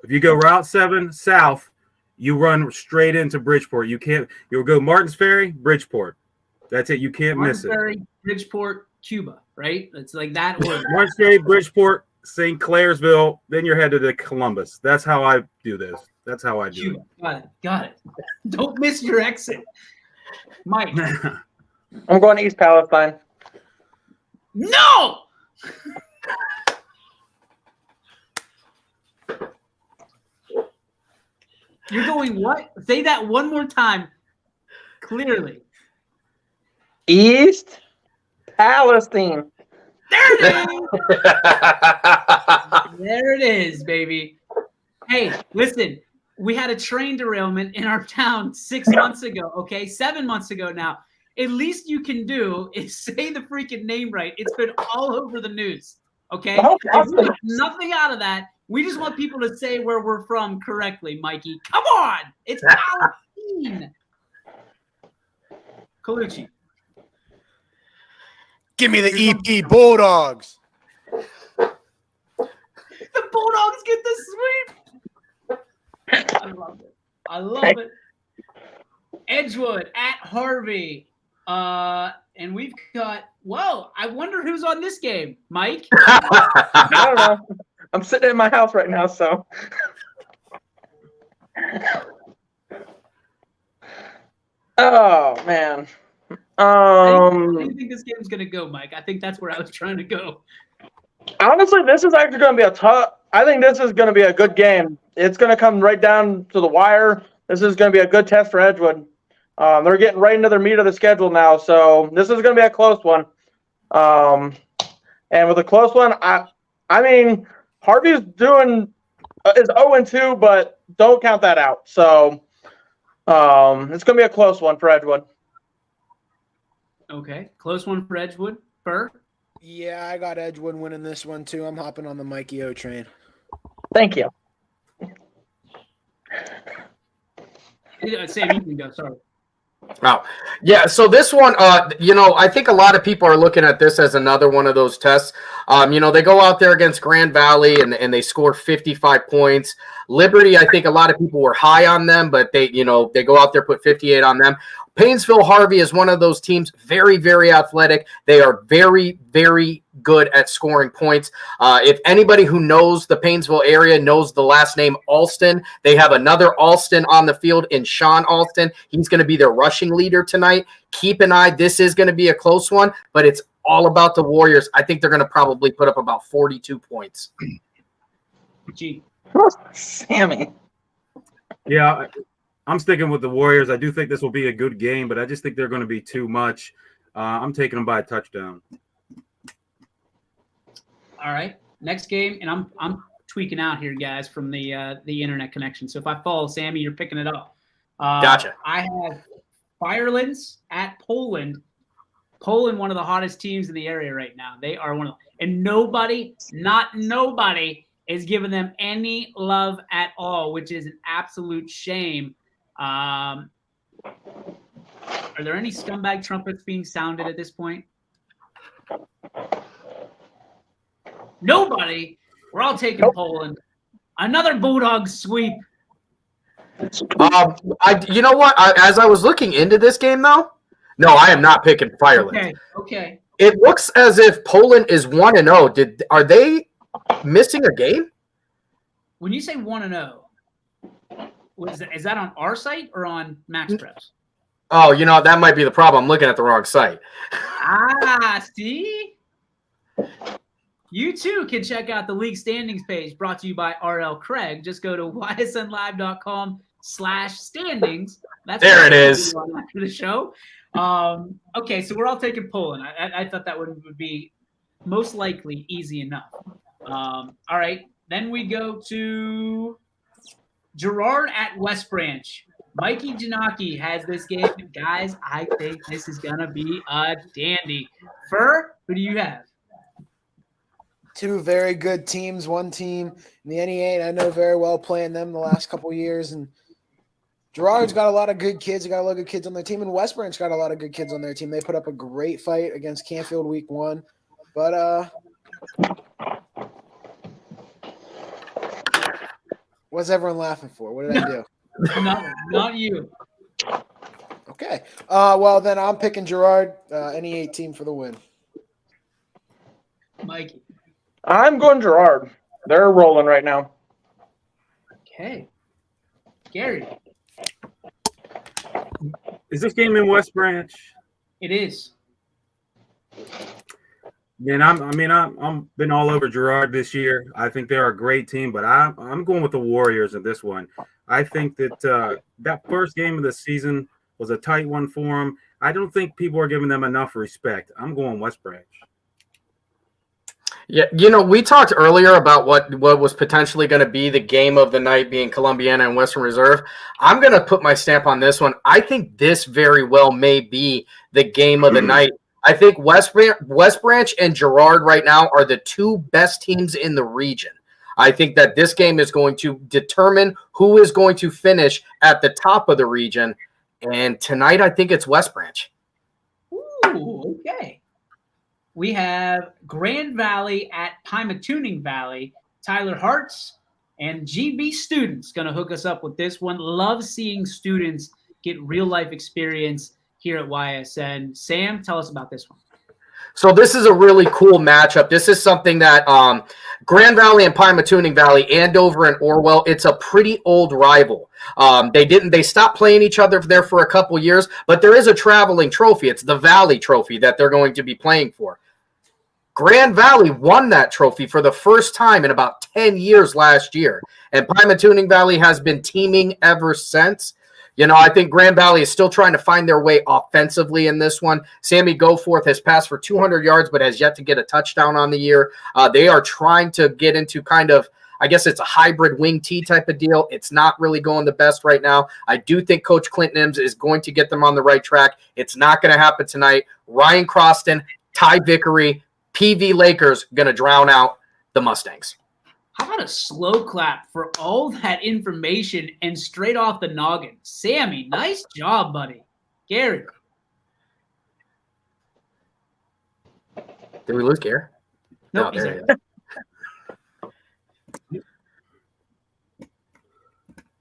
Speaker 4: If you go Route 7 south, you run straight into Bridgeport. You'll go Martins Ferry, Bridgeport. That's it. You can't miss it.
Speaker 1: Martins Ferry, Bridgeport, Cuba, right? It's like that order.
Speaker 4: Martins Ferry, Bridgeport, St. Clairsville, then you're headed to Columbus. That's how I do this. That's how I do
Speaker 1: Cuba. It. Got it. Don't miss your exit. Mike.
Speaker 2: I'm going to East Palestine.
Speaker 1: No! You're going what? Say that one more time. Clearly.
Speaker 2: East Palestine.
Speaker 1: There it is. There it is, baby. Hey, listen. We had a train derailment in our town 6 months ago, okay? 7 months ago now. At least you can do is say the freaking name right. It's been all over the news, okay? If we get nothing out of that, We just want people to say where we're from correctly, Mikey. Come on. It's Palestine. Colucci.
Speaker 5: Give me the EP Bulldogs.
Speaker 1: The Bulldogs get the sweep. I love it. I love it. Edgewood at Harvey. And we've got, I wonder who's on this game. Mike?
Speaker 2: I don't know. I'm sitting in my house right now, so. Oh, man.
Speaker 1: How do you think this game's going to go, Mike? I think that's where I was trying to go.
Speaker 2: Honestly, this is actually going to be I think this is going to be a good game. It's going to come right down to the wire. This is going to be a good test for Edgewood. They're getting right into their meat of the schedule now, so this is going to be a close one. And with a close one, I mean, Harvey's is 0-2, but don't count that out. So it's going to be a close one for Edgewood.
Speaker 1: Okay, close one for Edgewood. Burr?
Speaker 5: Yeah, I got Edgewood winning this one too. I'm hopping on the Mikey O train.
Speaker 2: Thank you.
Speaker 1: Sam, you can go. Sorry.
Speaker 3: Oh, yeah. So this one, I think a lot of people are looking at this as another one of those tests. They go out there against Grand Valley and they score 55 points. Liberty, I think a lot of people were high on them, but they go out there, put 58 on them. Painesville Harvey is one of those teams, very, very athletic. They are very, very good at scoring points. If anybody who knows the Painesville area knows the last name Alston, they have another Alston on the field in Sean Alston. He's going to be their rushing leader tonight. Keep an eye. This is going to be a close one, but it's all about the Warriors. I think they're going to probably put up about 42 points.
Speaker 1: Gee.
Speaker 2: Sammy.
Speaker 4: Yeah, I'm sticking with the Warriors. I do think this will be a good game, but I just think they're going to be too much. I'm taking them by a touchdown.
Speaker 1: All right, next game, and I'm tweaking out here, guys, from the internet connection. So if I follow Sammy, you're picking it up.
Speaker 3: Gotcha.
Speaker 1: I have Firelands at Poland. Poland, one of the hottest teams in the area right now. They are and nobody is giving them any love at all, which is an absolute shame. Are there any scumbag trumpets being sounded at this point? Nobody. We're all taking Poland. Another Bulldog sweep.
Speaker 3: You know what? As I was looking into this game, though, no, I am not picking Fireland.
Speaker 1: Okay.
Speaker 3: It looks as if Poland is 1-0. Are they missing a game?
Speaker 1: When you say 1-0, is that on our site or on Max Preps?
Speaker 3: Oh, that might be the problem. I'm looking at the wrong site.
Speaker 1: See? You too can check out the league standings page brought to you by RL Craig. Just go to ysnlive.com/standings.
Speaker 3: There it is.
Speaker 1: After the show. Okay, so we're all taking Poland. I thought that would be most likely easy enough. All right, then we go to Girard at West Branch. Mikey Janaki has this game. Guys, I think this is going to be a dandy. Fur, who do you have?
Speaker 5: Two very good teams. One team in the NE8, I know very well playing them the last couple of years. And Girard's got a lot of good kids. They got a lot of good kids on their team. And West Branch got a lot of good kids on their team. They put up a great fight against Canfield week 1. But what's everyone laughing for? What did I do?
Speaker 1: Not you.
Speaker 5: Okay. Well, then I'm picking Girard, NE8 team for the win.
Speaker 1: Mikey.
Speaker 2: I'm going Girard. They're rolling right now.
Speaker 1: Okay. Gary.
Speaker 4: Is this game in West Branch?
Speaker 1: It is.
Speaker 4: Man, I'm been all over Girard this year. I think they're a great team, but I'm going with the Warriors in this one. I think that that first game of the season was a tight one for them. I don't think people are giving them enough respect. I'm going West Branch.
Speaker 3: Yeah, we talked earlier about what was potentially going to be the game of the night being Columbiana and Western Reserve. I'm going to put my stamp on this one. I think this very well may be the game of the night. I think West Branch and Girard right now are the two best teams in the region. I think that this game is going to determine who is going to finish at the top of the region. And tonight, I think it's West Branch.
Speaker 1: Ooh, okay. We have Grand Valley at Pymatuning Valley. Tyler Hartz and GB Students going to hook us up with this one. Love seeing students get real-life experience here at YSN. Sam, tell us about this one.
Speaker 3: So this is a really cool matchup. This is something that Grand Valley and Pymatuning Valley, Andover and Orwell, it's a pretty old rival. They stopped playing each other there for a couple years, but there is a traveling trophy. It's the Valley Trophy that they're going to be playing for. Grand Valley won that trophy for the first time in about 10 years last year, and Pymatuning Valley has been teaming ever since. You know, I think Grand Valley is still trying to find their way offensively in this one. Sammy Goforth has passed for 200 yards, but has yet to get a touchdown on the year. They are trying to get into kind of, I guess it's a hybrid wing T type of deal. It's not really going the best right now. I do think Coach Clint Nims is going to get them on the right track. It's not going to happen tonight. Ryan Croston, Ty Vickery, PV Lakers going to drown out the Mustangs.
Speaker 1: How about a slow clap for all that information and straight off the noggin? Sammy, nice job, buddy. Gary.
Speaker 3: Did we lose Gary?
Speaker 1: Nope,
Speaker 3: No,
Speaker 1: he's
Speaker 3: there he is.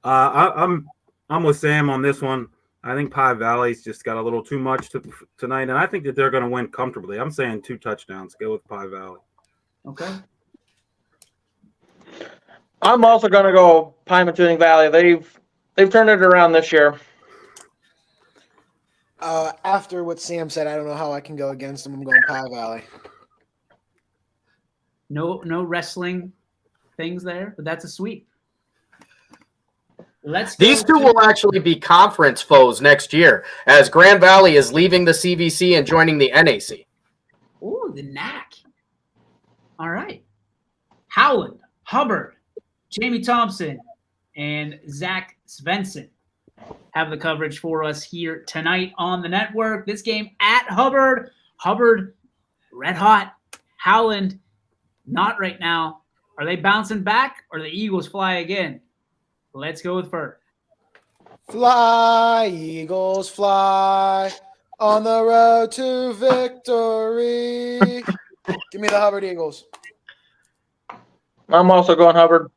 Speaker 4: I'm with Sam on this one. I think Pie Valley's just got a little too much tonight, and I think that they're going to win comfortably. I'm saying 2 touchdowns. Go with Pie Valley.
Speaker 1: Okay.
Speaker 2: I'm also going to go Pymatuning Valley. They've turned it around this year.
Speaker 5: After what Sam said, I don't know how I can go against them. I'm going Pie Valley.
Speaker 1: No wrestling things there, but that's a sweep.
Speaker 3: These two will actually be conference foes next year, as Grand Valley is leaving the CVC and joining the NAC.
Speaker 1: Ooh, the knack. All right. Howland, Hubbard, Jamie Thompson, and Zach Svensson have the coverage for us here tonight on the network. This game at Hubbard. Hubbard, red hot. Howland, not right now. Are they bouncing back or the Eagles fly again? Let's go with Fur.
Speaker 5: Fly, Eagles, fly on the road to victory. Give me the Hubbard Eagles.
Speaker 2: I'm also going Hubbard.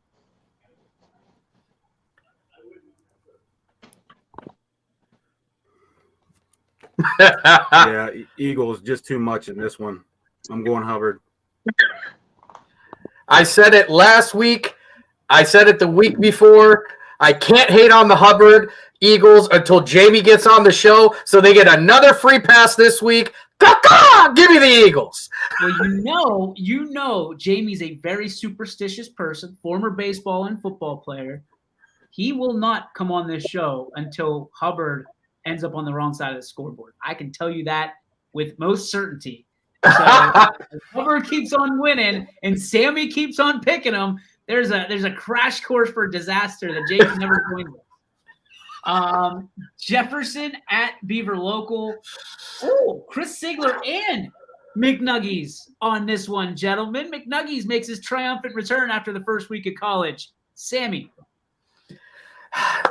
Speaker 4: Yeah, Eagles just too much in this one. I'm going Hubbard.
Speaker 3: I said it last week. I said it the week before. I can't hate on the Hubbard Eagles until Jamie gets on the show, so they get another free pass this week. Give me the Eagles.
Speaker 1: Well, you know, Jamie's a very superstitious person, former baseball and football player. He will not come on this show until Hubbard ends up on the wrong side of the scoreboard. I can tell you that with most certainty. So if Hubbard keeps on winning and Sammy keeps on picking him, there's a crash course for disaster that Jamie's never going with. Jefferson at Beaver Local. Oh, Chris Sigler and McNuggies on this one, gentlemen. McNuggies makes his triumphant return after the first week of college. Sammy.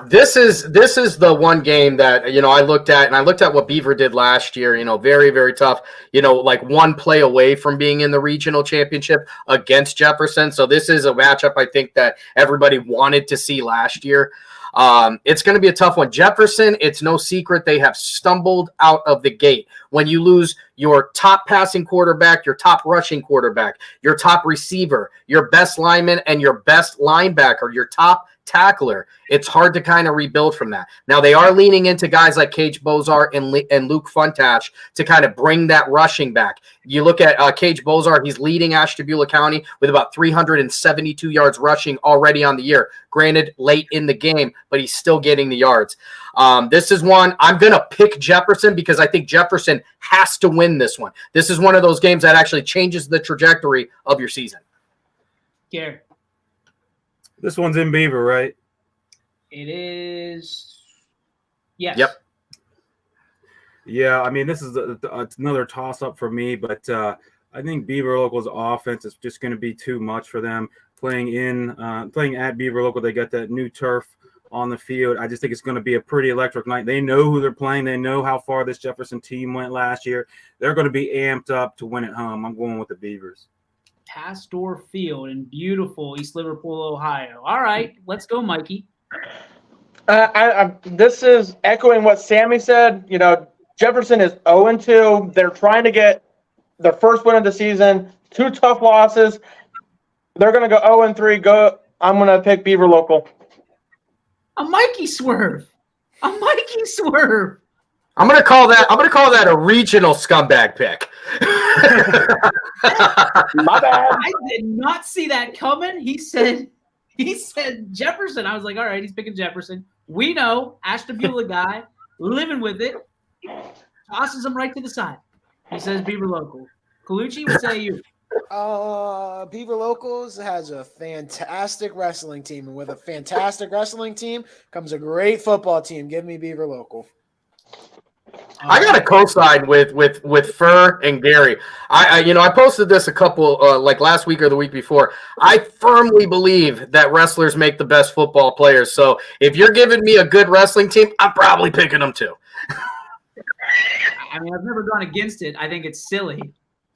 Speaker 3: This is the one game that, I looked at what Beaver did last year, very, very tough, like one play away from being in the regional championship against Jefferson. So this is a matchup I think that everybody wanted to see last year. It's going to be a tough one. Jefferson, it's no secret they have stumbled out of the gate. When you lose your top passing quarterback, your top rushing quarterback, your top receiver, your best lineman, and your best linebacker, your top tackler, it's hard to kind of rebuild from that. Now they are leaning into guys like Cage Bozar and Luke Funtash to kind of bring that rushing back. You look at Cage Bozar, he's leading Ashtabula County with about 372 yards rushing already on the year. Granted, late in the game, but he's still getting the yards. This is one I'm going to pick Jefferson because I think Jefferson has to win this one. This is one of those games that actually changes the trajectory of your season.
Speaker 1: Gary.
Speaker 4: This one's in Beaver, right?
Speaker 1: It is. Yes.
Speaker 3: Yep.
Speaker 4: Yeah, I mean, this is it's another toss-up for me, but I think Beaver Local's offense is just going to be too much for them. playing at Beaver Local. They got that new turf on the field. I just think it's going to be a pretty electric night. They know who they're playing. They know how far this Jefferson team went last year. They're going to be amped up to win at home. I'm going with the Beavers.
Speaker 1: Pastor Field in beautiful East Liverpool, Ohio. All right, let's go, Mikey.
Speaker 2: This is echoing what Sammy said. You know, Jefferson is 0-2. They're trying to get their first win of the season. 2 tough losses. They're going to go 0-3. I'm going to pick Beaver Local.
Speaker 1: A Mikey swerve. I'm going
Speaker 3: to call that a regional scumbag pick.
Speaker 2: My bad.
Speaker 1: I did not see that coming. He said Jefferson. I was like, all right, he's picking Jefferson. We know Ashtabula guy, living with it, tosses him right to the side. He says Beaver Local. Colucci, what say you?
Speaker 5: Beaver Locals has a fantastic wrestling team, and with a fantastic wrestling team comes a great football team. Give me Beaver Local.
Speaker 3: I got to co-sign with Fur and Gary. I posted this a couple like last week or the week before. I firmly believe that wrestlers make the best football players. So if you're giving me a good wrestling team, I'm probably picking them too.
Speaker 1: I mean, I've never gone against it. I think it's silly,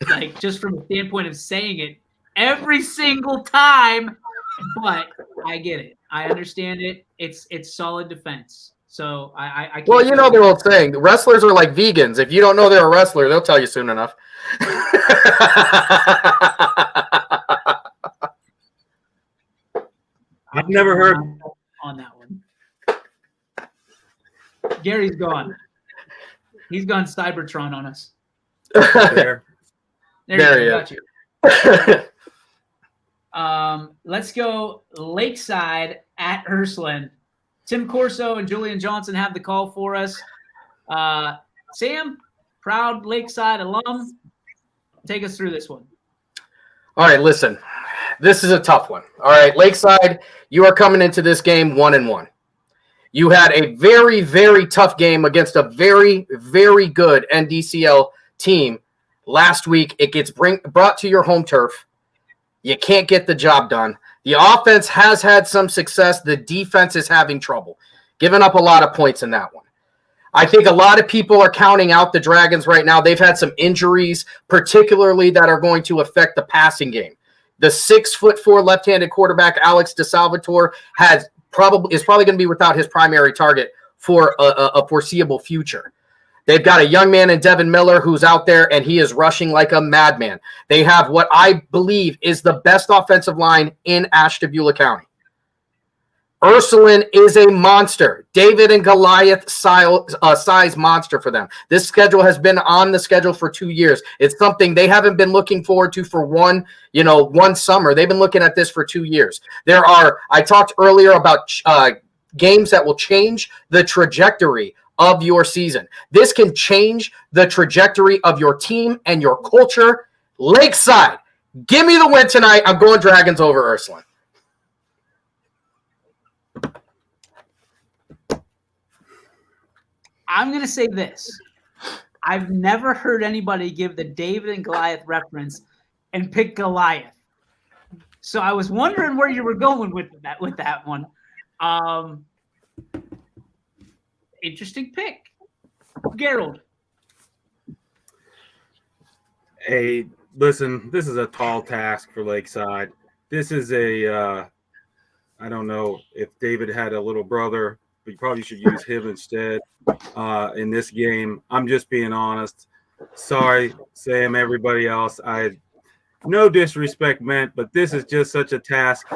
Speaker 1: like just from the standpoint of saying it every single time. But I get it. I understand it. It's solid defense. So I can't.
Speaker 3: Well, you know the old saying, wrestlers are like vegans. If you don't know they're a wrestler, they'll tell you soon enough.
Speaker 4: I've never heard
Speaker 1: on that one. Gary's gone. He's gone Cybertron on us.
Speaker 4: there.
Speaker 1: There you go. Got you. Let's go Lakeside at Ursuline. Tim Corso and Julian Johnson have the call for us. Sam, proud Lakeside alum, take us through this one.
Speaker 3: All right, listen. This is a tough one. All right, Lakeside, you are coming into this game 1-1. You had a very, very tough game against a very, very good NDCL team last week. It gets brought to your home turf. You can't get the job done. The offense has had some success. The defense is having trouble, giving up a lot of points in that one. I think a lot of people are counting out the Dragons right now. They've had some injuries, particularly that are going to affect the passing game. The 6'4" left-handed quarterback, Alex DeSalvatore, is probably going to be without his primary target for a foreseeable future. They've got a young man in Devin Miller who's out there, and he is rushing like a madman. They have what I believe is the best offensive line in Ashtabula County. Ursuline is a monster. David and Goliath size monster for them. This schedule has been on the schedule for 2 years. It's something they haven't been looking forward to for one summer. They've been looking at this for 2 years. I talked earlier about games that will change the trajectory of your season. This can change the trajectory of your team and your culture. Lakeside, give me the win tonight. I'm going Dragons over Ursuline.
Speaker 1: I'm going to say this. I've never heard anybody give the David and Goliath reference and pick Goliath. So I was wondering where you were going with that one. Interesting pick. Gerald.
Speaker 4: Hey, listen, this is a tall task for Lakeside. This is I don't know if David had a little brother, but you probably should use him instead in this game. I'm just being honest. Sorry, Sam, everybody else. No disrespect meant, but this is just such a task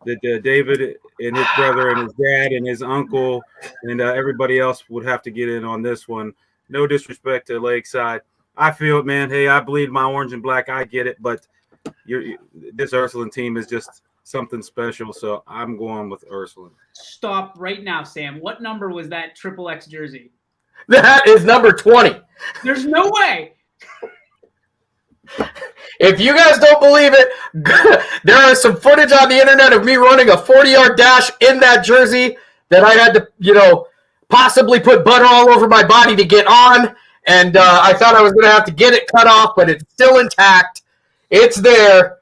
Speaker 4: that David and his brother and his dad and his uncle and everybody else would have to get in on this one. No disrespect to Lakeside. I feel it, man. Hey, I bleed my orange and black. I get it, but this Ursuline team is just something special, so I'm going with Ursuline.
Speaker 1: Stop right now, Sam. What number was that Triple X jersey?
Speaker 3: That is number 20.
Speaker 1: There's no way.
Speaker 3: If you guys don't believe it, there is some footage on the internet of me running a 40-yard dash in that jersey that I had to, possibly put butter all over my body to get on. And I thought I was going to have to get it cut off, but it's still intact. It's there.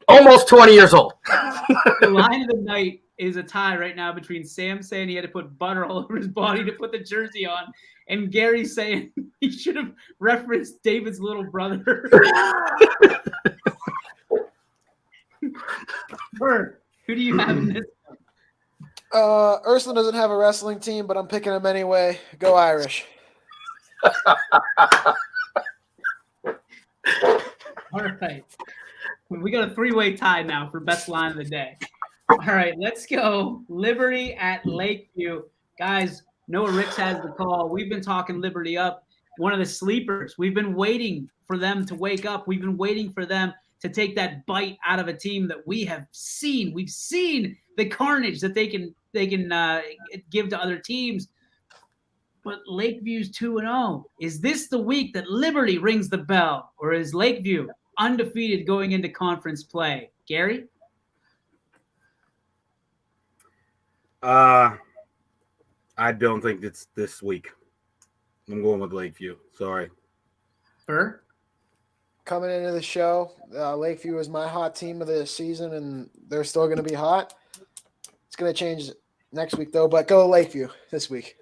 Speaker 3: Almost 20 years old.
Speaker 1: The line of the night is a tie right now between Sam saying he had to put butter all over his body to put the jersey on, and Gary saying he should have referenced David's little brother. Bert, who do you have in this?
Speaker 5: Ursula doesn't have a wrestling team, but I'm picking him anyway. Go Irish.
Speaker 1: All right. We got a three-way tie now for best line of the day. All right, let's go. Liberty at Lakeview. Guys, Noah Ricks has the call. We've been talking Liberty up. One of the sleepers. We've been waiting for them to wake up. We've been waiting for them to take that bite out of a team that we have seen. We've seen the carnage that they can give to other teams. But Lakeview's 2-0. Is this the week that Liberty rings the bell, or is Lakeview undefeated going into conference play? Gary?
Speaker 4: I don't think it's this week. I'm going with Lakeview. Sorry.
Speaker 1: Burr?
Speaker 5: Coming into the show, Lakeview is my hot team of the season, and they're still going to be hot. It's going to change next week, though, but go Lakeview this week.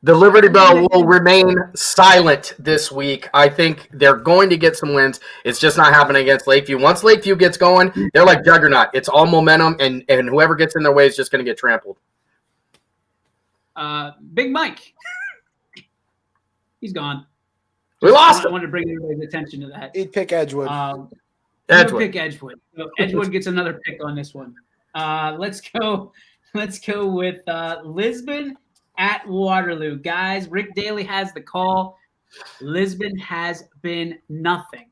Speaker 3: The Liberty Bell will remain silent this week. I think they're going to get some wins. It's just not happening against Lakeview. Once Lakeview gets going, they're like Juggernaut. It's all momentum, and whoever gets in their way is just going to get trampled.
Speaker 1: Big Mike. He's gone.
Speaker 3: We lost
Speaker 1: I
Speaker 3: him.
Speaker 1: wanted to bring everybody's attention to that.
Speaker 5: He'd pick Edgewood.
Speaker 3: Edgewood.
Speaker 1: Pick Edgewood. So Edgewood gets another pick on this one. Let's go with Lisbon at Waterloo. Guys, Rick Daly has the call. Lisbon has been nothing.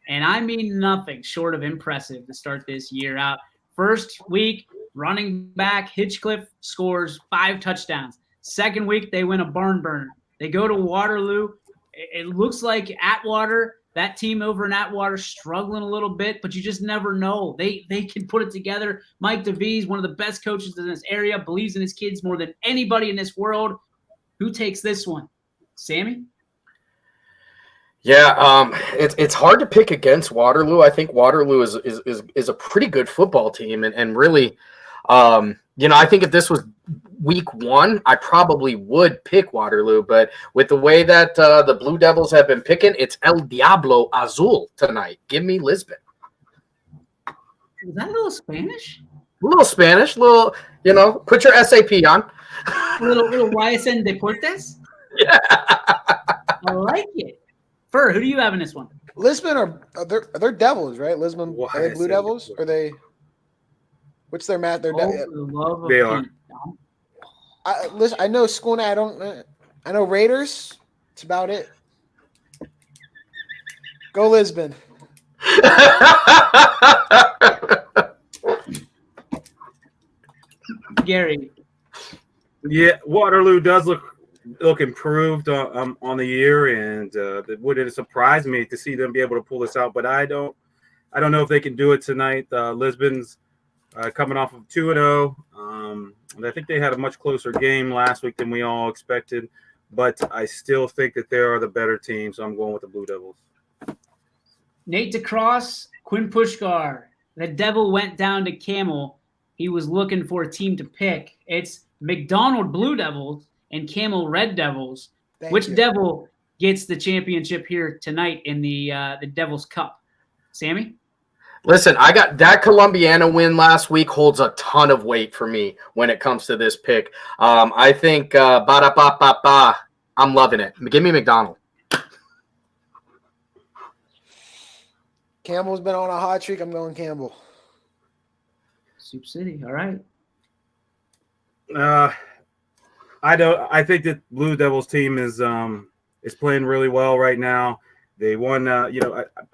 Speaker 1: And I mean nothing short of impressive to start this year out. First week, running back Hitchcliffe scores 5 touchdowns. Second week, they win a barn burner. They go to Waterloo. It looks like Atwater, that team over in Atwater, struggling a little bit, but you just never know. They can put it together. Mike DeVries, one of the best coaches in this area, believes in his kids more than anybody in this world. Who takes this one? Sammy?
Speaker 3: Yeah, it's hard to pick against Waterloo. I think Waterloo is a pretty good football team, and really, I think if this was week 1, I probably would pick Waterloo. But with the way that the Blue Devils have been picking, it's El Diablo Azul tonight. Give me Lisbon.
Speaker 1: Is that a little Spanish?
Speaker 3: A little Spanish, put your SAP on.
Speaker 1: A little YSN Deportes?
Speaker 3: Yeah.
Speaker 1: I like it. Fur, who do you have in this one?
Speaker 5: Lisbon are they're Devils, right? Lisbon, are they Blue Devils? Or are they? What's their match? They're
Speaker 4: They are.
Speaker 5: Listen, I know school. I know Raiders. That's about it. Go Lisbon.
Speaker 1: Gary.
Speaker 4: Yeah, Waterloo does look improved on the year, and it wouldn't surprise me to see them be able to pull this out. But I don't know if they can do it tonight. Lisbon's coming off of 2-0. I think they had a much closer game last week than we all expected, but I still think that they are the better team, so I'm going with the Blue Devils.
Speaker 1: Nate DeCross, Quinn Pushkar. The Devil went down to Camel. He was looking for a team to pick. It's McDonald Blue Devils and Camel Red Devils. Which Devil gets the championship here tonight in the Devil's Cup? Sammy?
Speaker 3: Listen, I got that Columbiana win last week holds a ton of weight for me when it comes to this pick. I think I'm loving it. Give me McDonald.
Speaker 5: Campbell's been on a hot streak. I'm going Campbell.
Speaker 1: Soup City, all right.
Speaker 4: I think that Blue Devils team is playing really well right now. They won. I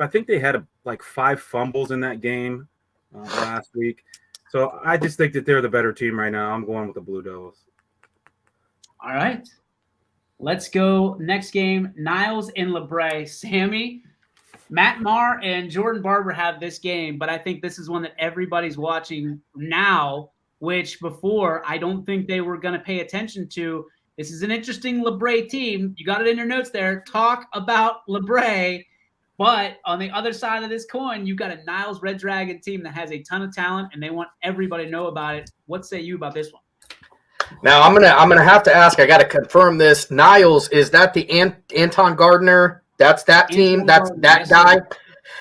Speaker 4: think they had 5 fumbles in that game last week. So I just think that they're the better team right now. I'm going with the Blue Devils.
Speaker 1: All right. Let's go next game. Niles and LeBray. Sammy, Matt Marr and Jordan Barber have this game, but I think this is one that everybody's watching now, which before I don't think they were going to pay attention to. This is an interesting LeBray team. You got it in your notes there. Talk about LeBray. But on the other side of this coin, you've got a Niles Red Dragon team that has a ton of talent, and they want everybody to know about it. What say you about this one?
Speaker 3: Now I'm gonna have to ask. I got to confirm this. Niles, is that the Anton Gardner? That's that team. That's that guy.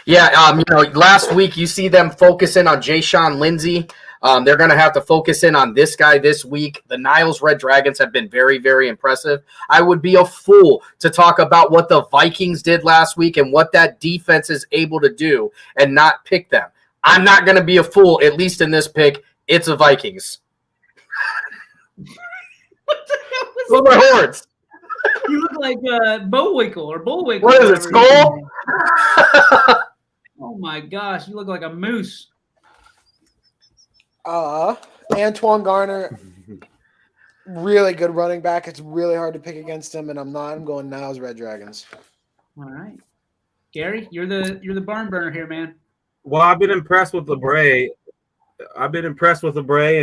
Speaker 3: Yeah. Last week you see them focusing on Jay-Sean Lindsay. They're going to have to focus in on this guy this week. The Niles Red Dragons have been very, very impressive. I would be a fool to talk about what the Vikings did last week and what that defense is able to do and not pick them. I'm not going to be a fool, at least in this pick. It's the Vikings.
Speaker 1: What the hell was
Speaker 3: Look at my horns.
Speaker 1: You look like Bullwinkle or Bullwinkle.
Speaker 3: What is it, Skull?
Speaker 1: Oh, my gosh. You look like a moose.
Speaker 5: Antoine Garner, really good running back. It's really hard to pick against him, and I'm going Niles Red Dragons.
Speaker 1: All right. Gary, you're the barn burner here, man.
Speaker 4: Well, I've been impressed with LeBray.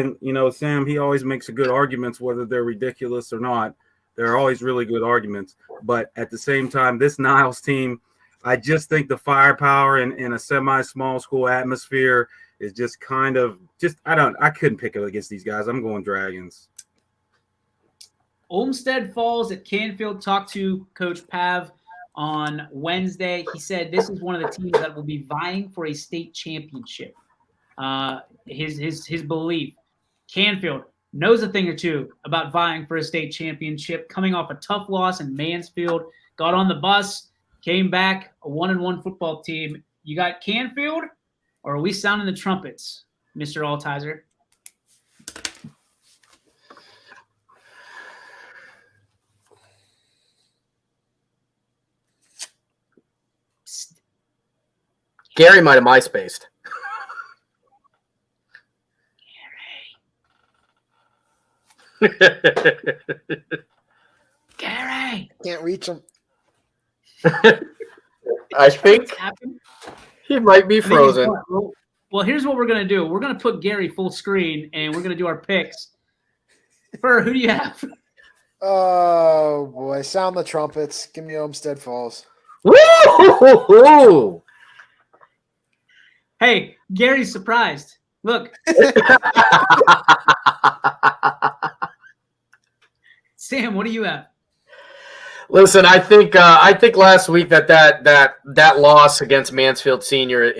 Speaker 4: And Sam, he always makes good arguments, whether they're ridiculous or not. There are always really good arguments. But at the same time, this Niles team, I just think the firepower in a semi-small school atmosphere is just kind of I couldn't pick it against these guys. I'm going Dragons.
Speaker 1: Olmsted Falls at Canfield. Talked to Coach Pav on Wednesday. He said this is one of the teams that will be vying for a state championship. His belief. Canfield knows a thing or two about vying for a state championship, coming off a tough loss in Mansfield, got on the bus, came back, a 1-1 football team. You got Canfield, or are we sounding the trumpets, Mr. Altizer?
Speaker 3: Gary might have MySpaced.
Speaker 1: Gary!
Speaker 5: Can't reach him.
Speaker 3: I think he might be frozen.
Speaker 1: Well, here's what we're going to do. We're going to put Gary full screen, and we're going to do our picks. Fur, who do you have?
Speaker 5: Oh, boy. Sound the trumpets. Give me Olmsted Falls.
Speaker 3: Woo!
Speaker 1: Hey, Gary's surprised. Look. Sam, what do you have?
Speaker 3: Listen, I think last week that loss against Mansfield Senior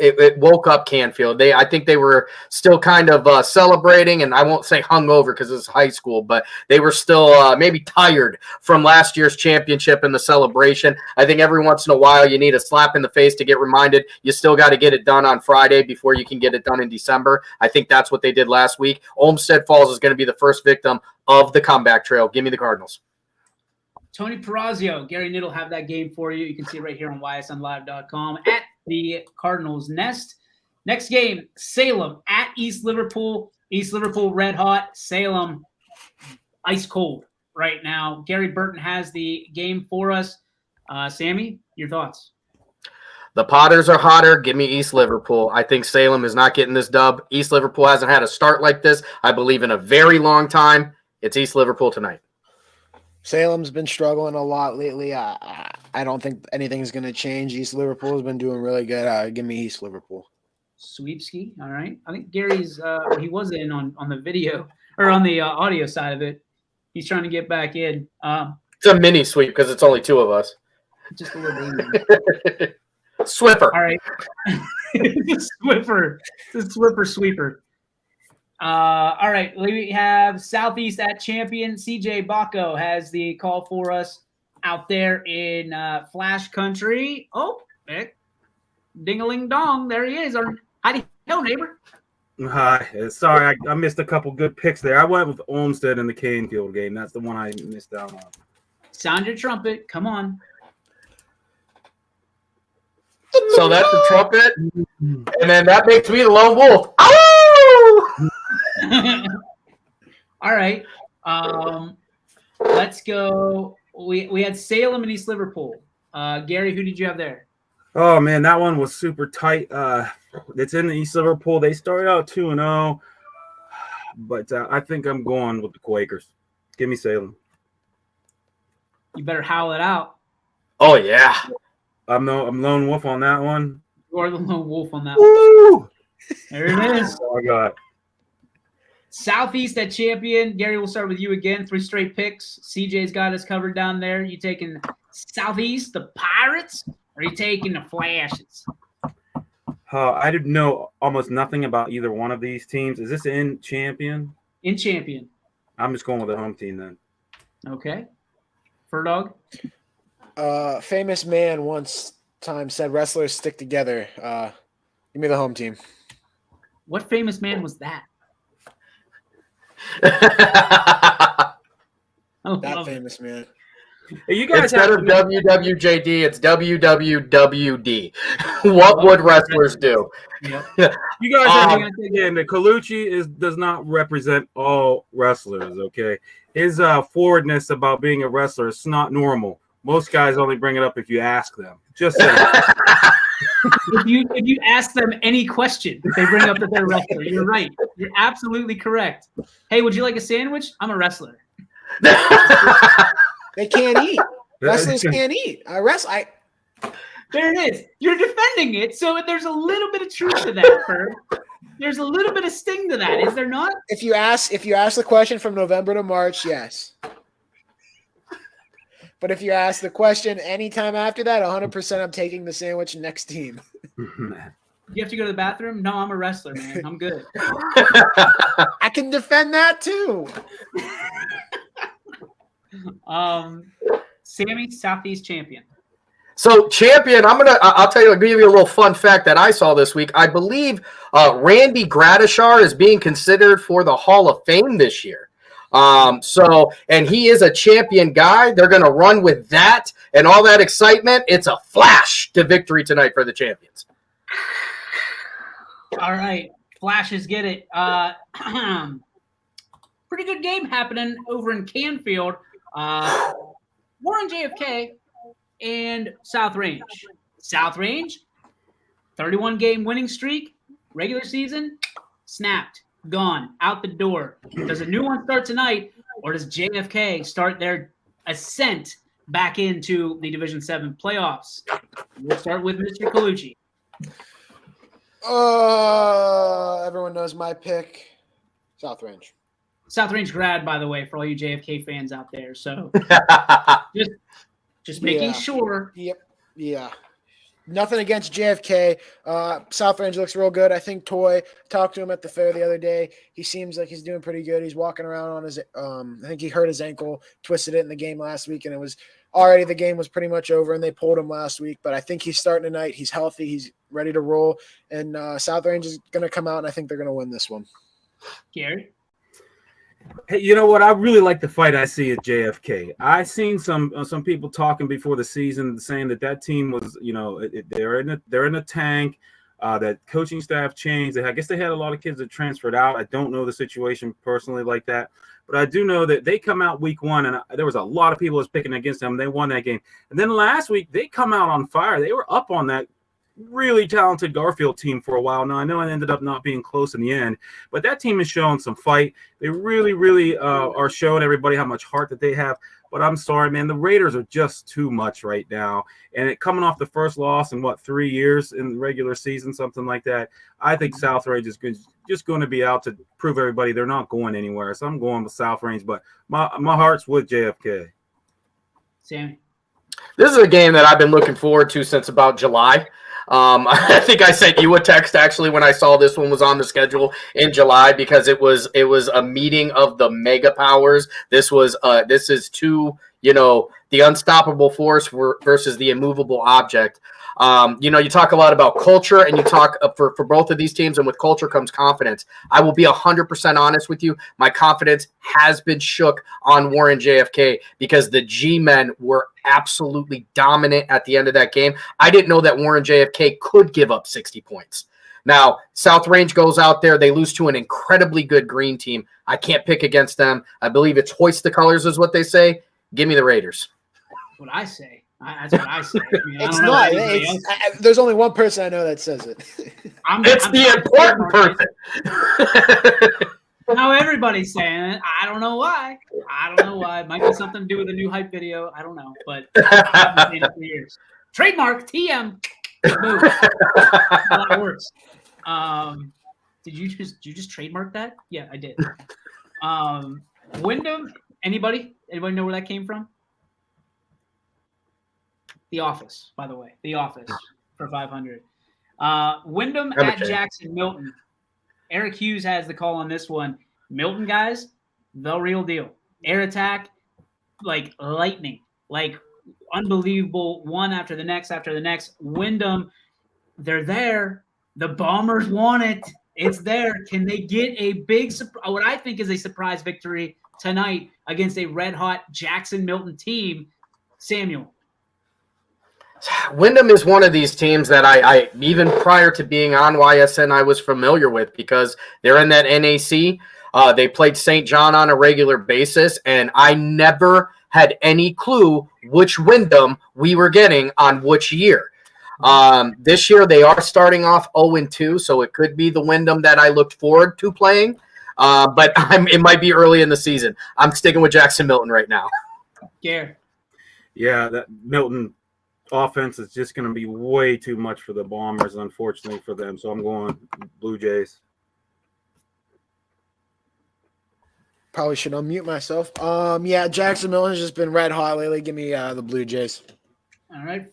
Speaker 3: it woke up Canfield. I think they were still kind of celebrating, and I won't say hungover because it's high school, but they were still maybe tired from last year's championship and the celebration. I think every once in a while you need a slap in the face to get reminded you still got to get it done on Friday before you can get it done in December. I think that's what they did last week. Olmsted Falls is going to be the first victim of the comeback trail. Give me the Cardinals.
Speaker 1: Tony Perazio, Gary Niddle have that game for you. You can see it right here on ysnlive.com at the Cardinals Nest. Next game, Salem at East Liverpool. East Liverpool red hot. Salem ice cold right now. Gary Burton has the game for us. Sammy, your thoughts?
Speaker 3: The Potters are hotter. Give me East Liverpool. I think Salem is not getting this dub. East Liverpool hasn't had a start like this, I believe, in a very long time. It's East Liverpool tonight.
Speaker 5: Salem's been struggling a lot lately. I don't think anything's going to change. East Liverpool has been doing really good. Give me East Liverpool.
Speaker 1: Sweepski. All right. I think Gary's he was in on the video or on the audio side of it. He's trying to get back in.
Speaker 3: It's a mini sweep because it's only two of us.
Speaker 1: Just a little bit.
Speaker 3: Swiffer.
Speaker 1: All right. Swiffer. It's a Swiffer sweeper. All right. We have Southeast at champion. CJ Baco has the call for us out there in Flash Country. Oh, ding-a-ling-dong. There he is. Howdy ho, neighbor.
Speaker 4: Hi. Sorry, I missed a couple good picks there. I went with Olmsted in the Canfield game. That's the one I missed out on.
Speaker 1: Sound your trumpet. Come on.
Speaker 3: So that's the trumpet, and then that makes me the lone wolf. Oh!
Speaker 1: All right. Let's go. We had Salem and East Liverpool. Gary, who did you have there?
Speaker 4: Oh man, that one was super tight. It's in the East Liverpool. They started out 2-0, but I think I'm going with the Quakers. Give me Salem.
Speaker 1: You better howl it out.
Speaker 3: Oh yeah.
Speaker 4: I'm lone wolf on that one.
Speaker 1: You are the lone wolf on that one.
Speaker 4: Woo!
Speaker 1: There it is.
Speaker 4: Oh my God.
Speaker 1: Southeast at champion. Gary, we'll start with you again. 3 straight picks. CJ's got us covered down there. You taking Southeast, the Pirates, or are you taking the Flashes?
Speaker 4: I didn't know almost nothing about either one of these teams. Is this in champion?
Speaker 1: In champion.
Speaker 4: I'm just going with the home team then.
Speaker 1: Okay. Ferdog?
Speaker 5: Famous man once time said wrestlers stick together. Give me the home team.
Speaker 1: What famous man was that?
Speaker 5: That famous man.
Speaker 4: Hey, you guys
Speaker 3: Instead of WWJD, it's WWWD. What would wrestlers do?
Speaker 1: Yep.
Speaker 4: You guys are again. The Colucci does not represent all wrestlers. Okay, his forwardness about being a wrestler is not normal. Most guys only bring it up if you ask them. Just saying.
Speaker 1: If you ask them any question, they bring up that they're a wrestler. You're right. You're absolutely correct. Hey, would you like a sandwich? I'm a wrestler.
Speaker 5: They can't eat. Wrestlers can't eat. There
Speaker 1: it is. You're defending it, so there's a little bit of truth to that, Ferg. There's a little bit of sting to that, is there not?
Speaker 5: If you ask the question from November to March, yes. But if you ask the question anytime after that, 100% I'm taking the sandwich next team.
Speaker 1: You have to go to the bathroom? No, I'm a wrestler, man. I'm good.
Speaker 5: I can defend that too.
Speaker 1: Sammy, Southeast champion.
Speaker 3: So champion, I'll tell you, I'll give you a little fun fact that I saw this week. I believe Randy Gradishar is being considered for the Hall of Fame this year. And he is a champion guy. They're going to run with that and all that excitement. It's a flash to victory tonight for the champions.
Speaker 1: All right. Flashes get it. Pretty good game happening over in Canfield. Warren JFK and South Range. South Range, 31-game winning streak, regular season, snapped, gone, out the door. Does a new one start tonight, or does JFK start their ascent back into the Division 7 playoffs? We'll start with Mr. Colucci.
Speaker 5: Everyone knows my pick. South Range.
Speaker 1: South Range grad, by the way, for all you JFK fans out there. So just making sure.
Speaker 5: Yep. Yeah. Nothing against JFK. South Range looks real good. I think Toy talked to him at the fair the other day. He seems like he's doing pretty good. He's walking around on his I think he hurt his ankle, twisted it in the game last week, and the game was pretty much over, and they pulled him last week. But I think he's starting tonight. He's healthy. He's ready to roll. And South Range is going to come out, and I think they're going to win this one.
Speaker 1: Gary?
Speaker 4: Hey, you know what? I really like the fight I see at JFK. I seen some people talking before the season saying that team was, they're in a tank. That coaching staff changed. I guess they had a lot of kids that transferred out. I don't know the situation personally like that, but I do know that they come out week 1 and there was a lot of people that was picking against them. They won that game, and then last week they come out on fire. They were up on that really talented Garfield team for a while. Now, I know it ended up not being close in the end, but that team is showing some fight. They really, really are showing everybody how much heart that they have. But I'm sorry, man, the Raiders are just too much right now. And coming off the first loss in, 3 years in the regular season, something like that, I think South Range is just going to be out to prove everybody they're not going anywhere. So I'm going with South Range, but my heart's with JFK.
Speaker 1: Sammy?
Speaker 3: This is a game that I've been looking forward to since about July. I think I sent you a text actually when I saw this one was on the schedule in July because it was a meeting of the mega powers. This is the unstoppable force versus the immovable object. You talk a lot about culture, and you talk for both of these teams, and with culture comes confidence. I will be 100% honest with you. My confidence has been shook on Warren JFK because the G-men were absolutely dominant at the end of that game. I didn't know that Warren JFK could give up 60 points. Now, South Range goes out there. They lose to an incredibly good green team. I can't pick against them. I believe it's hoist the colors is what they say. Give me the Raiders.
Speaker 1: What I say. That's what I say.
Speaker 5: It's not. There's only one person I know that says it.
Speaker 3: It's the important person.
Speaker 1: Now everybody's saying it. I don't know why. It might be something to do with a new hype video. I don't know, but I haven't seen it for years. Trademark TM. Move. How that works. Did you just trademark that? Yeah, I did. Wyndham. Anybody know where that came from? The Office, by the way. The Office for 500. Wyndham at Jackson Milton. Eric Hughes has the call on this one. Milton guys, the real deal. Air attack, like lightning, like unbelievable. One after the next. Wyndham, they're there. The Bombers want it. It's there. Can they get a big, what I think is a surprise victory tonight against a red-hot Jackson Milton team? Samuel.
Speaker 3: Wyndham is one of these teams that I even prior to being on YSN, I was familiar with because they're in that NAC. They played St. John on a regular basis, and I never had any clue which Wyndham we were getting on which year. This year, they are starting off 0-2, so it could be the Wyndham that I looked forward to playing, but it might be early in the season. I'm sticking with Jackson Milton right now.
Speaker 1: Yeah,
Speaker 4: that Milton offense is just going to be way too much for the Bombers, unfortunately for them. So I'm going Blue Jays.
Speaker 5: Probably should unmute myself. Yeah, Jackson Milton has just been red hot lately. Give me the Blue Jays.
Speaker 1: All right,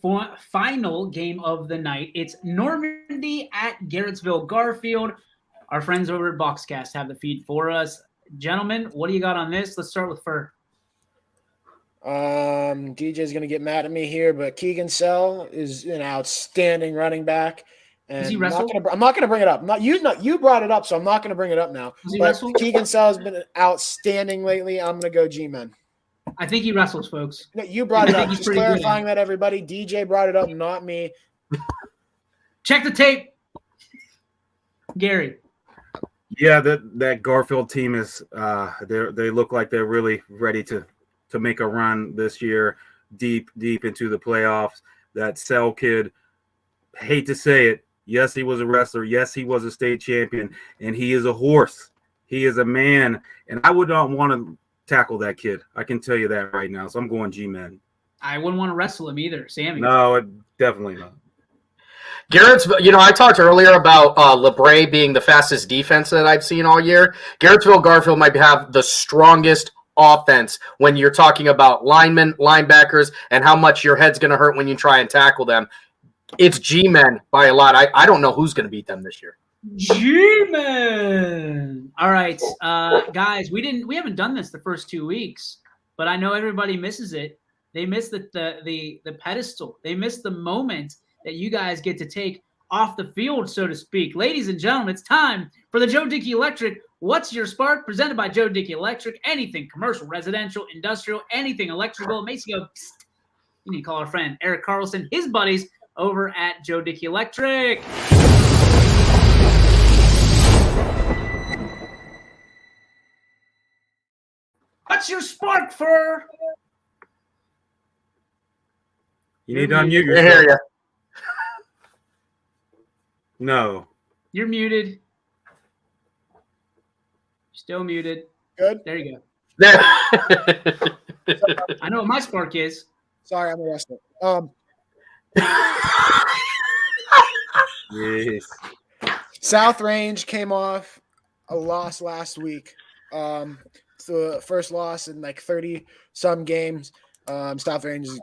Speaker 1: final game of the night. It's Normandy at Garrettsville Garfield. Our friends over at Boxcast have the feed for us. Gentlemen, what do you got on this? Let's start with Fur.
Speaker 5: DJ's going to get mad at me here, but Keegan Sell is an outstanding running back. And
Speaker 1: Is he
Speaker 5: I'm
Speaker 1: wrestled?
Speaker 5: not going to bring it up. You brought it up, so I'm not going to bring it up now.
Speaker 1: Does he
Speaker 5: But
Speaker 1: wrestle?
Speaker 5: Keegan Sell has been outstanding lately. I'm going to go G-Men.
Speaker 1: I think he wrestles, folks.
Speaker 5: No, you brought it
Speaker 1: I
Speaker 5: up.
Speaker 1: think he's
Speaker 5: Just
Speaker 1: pretty good at
Speaker 5: clarifying that, everybody. DJ brought it up, not me.
Speaker 1: Check the tape. Gary.
Speaker 4: Yeah, that Garfield team is they look like they're really ready to make a run this year, deep into the playoffs. That Sell kid, hate to say it, yes, he was a wrestler. Yes, he was a state champion, and he is a horse. He is a man, and I would not want to tackle that kid. I can tell you that right now. So I'm going G-Men.
Speaker 1: I wouldn't want to wrestle him either, Sammy.
Speaker 4: No, definitely not.
Speaker 3: Garrettsville, I talked earlier about LeBray being the fastest defense that I've seen all year. Garrettsville Garfield might have the strongest offense when you're talking about linemen, linebackers, and how much your head's going to hurt when you try and tackle them. It's G-Men by a lot. I don't know who's going to beat them this year.
Speaker 1: G-Men. All right, guys, we haven't done this the first 2 weeks, but I know everybody misses it. They miss the pedestal. They miss the moment that you guys get to take off the field, so to speak. Ladies and gentlemen, it's time for the Joe Dickey Electric What's Your Spark? Presented by Joe Dickey Electric. Anything commercial, residential, industrial, anything electrical. It makes you go, psst. You need to call our friend Eric Carlson, his buddies over at Joe Dickey Electric. What's your spark, Fur?
Speaker 4: You need to unmute
Speaker 3: I hear
Speaker 4: yourself.
Speaker 3: you.
Speaker 4: No.
Speaker 1: You're muted. Still muted.
Speaker 5: Good.
Speaker 1: There you go.
Speaker 3: There.
Speaker 1: I know what my spark is.
Speaker 5: Sorry, I'm a wrestler.
Speaker 4: Yes.
Speaker 5: South Range came off a loss last week. It's the first loss in like 30-some games. South Range is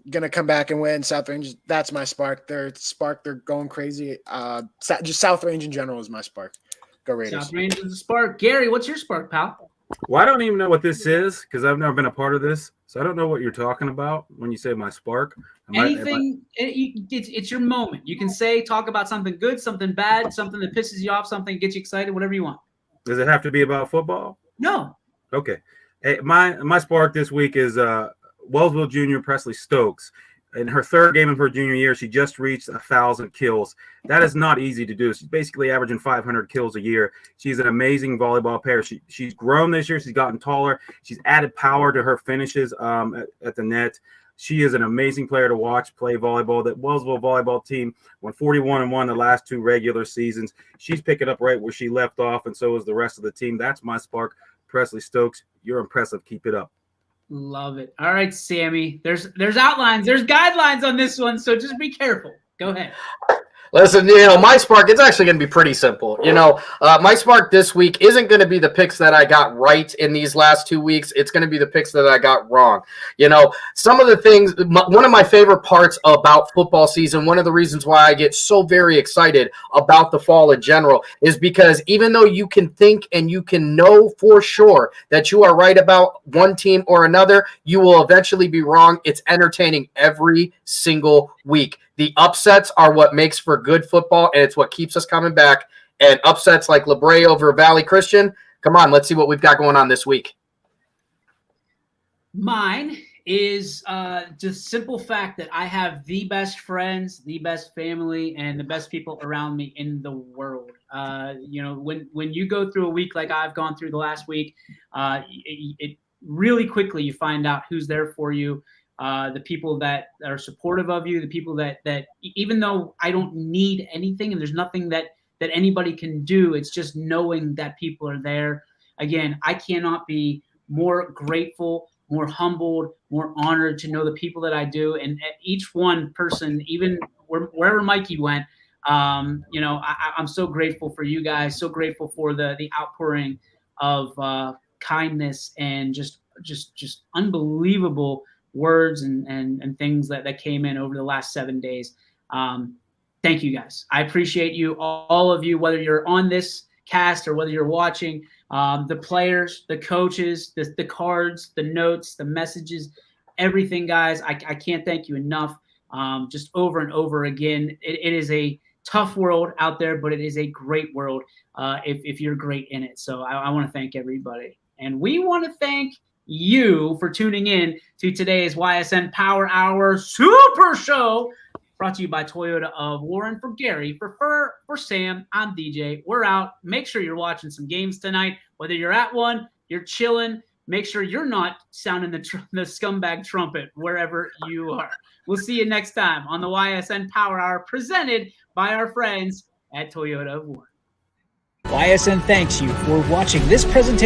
Speaker 5: going to come back and win. South Range, that's my spark. They're going crazy. Just South Range in general is my spark. Go Raiders.
Speaker 1: South Range is the spark. Gary, what's your spark, pal?
Speaker 4: Well, I don't even know what this is because I've never been a part of this. So I don't know what you're talking about when you say my spark.
Speaker 1: It's your moment. You can talk about something good, something bad, something that pisses you off, something that gets you excited, whatever you want.
Speaker 4: Does it have to be about football?
Speaker 1: No.
Speaker 4: Okay. Hey, my spark this week is Wellsville Junior Presley Stokes. In her third game of her junior year, she just reached 1,000 kills. That is not easy to do. She's basically averaging 500 kills a year. She's an amazing volleyball player. She's grown this year. She's gotten taller. She's added power to her finishes at the net. She is an amazing player to watch play volleyball. That Wellsville volleyball team won 41-1 the last two regular seasons. She's picking up right where she left off, and so is the rest of the team. That's my spark. Presley Stokes, you're impressive. Keep it up.
Speaker 1: Love it. All right, Sammy. There's outlines, there's guidelines on this one, so just be careful. Go ahead.
Speaker 3: Listen, my spark, it's actually going to be pretty simple. My spark this week isn't going to be the picks that I got right in these last 2 weeks. It's going to be the picks that I got wrong. Some of the things, one of my favorite parts about football season, one of the reasons why I get so very excited about the fall in general is because even though you can think and you can know for sure that you are right about one team or another, you will eventually be wrong. It's entertaining every single week. The upsets are what makes for good football, and it's what keeps us coming back. And upsets like LeBray over Valley Christian, come on, let's see what we've got going on this week.
Speaker 1: Mine is just simple fact that I have the best friends, the best family, and the best people around me in the world. When you go through a week like I've gone through the last week, it really quickly you find out who's there for you. The people that are supportive of you, the people that even though I don't need anything and there's nothing that anybody can do, it's just knowing that people are there. Again, I cannot be more grateful, more humbled, more honored to know the people that I do. And each one person, even wherever Mikey went, I'm so grateful for you guys, so grateful for the outpouring of kindness and just unbelievable words and things that came in over the last 7 days. Thank you guys. I appreciate you, all of you, whether you're on this cast or whether you're watching, the players, the coaches, the cards, the notes, the messages, everything, guys. I can't thank you enough. Just over and over again. It is a tough world out there, but it is a great world if you're great in it. So I want to thank everybody. And we want to thank you for tuning in to today's YSN Power Hour Super Show, brought to you by Toyota of Warren. For Gary, for Sam, I'm DJ. We're out. Make sure you're watching some games tonight. Whether you're at one, you're chilling, make sure you're not sounding the scumbag trumpet wherever you are. We'll see you next time on the YSN Power Hour, presented by our friends at Toyota of Warren.
Speaker 6: YSN thanks you for watching this presentation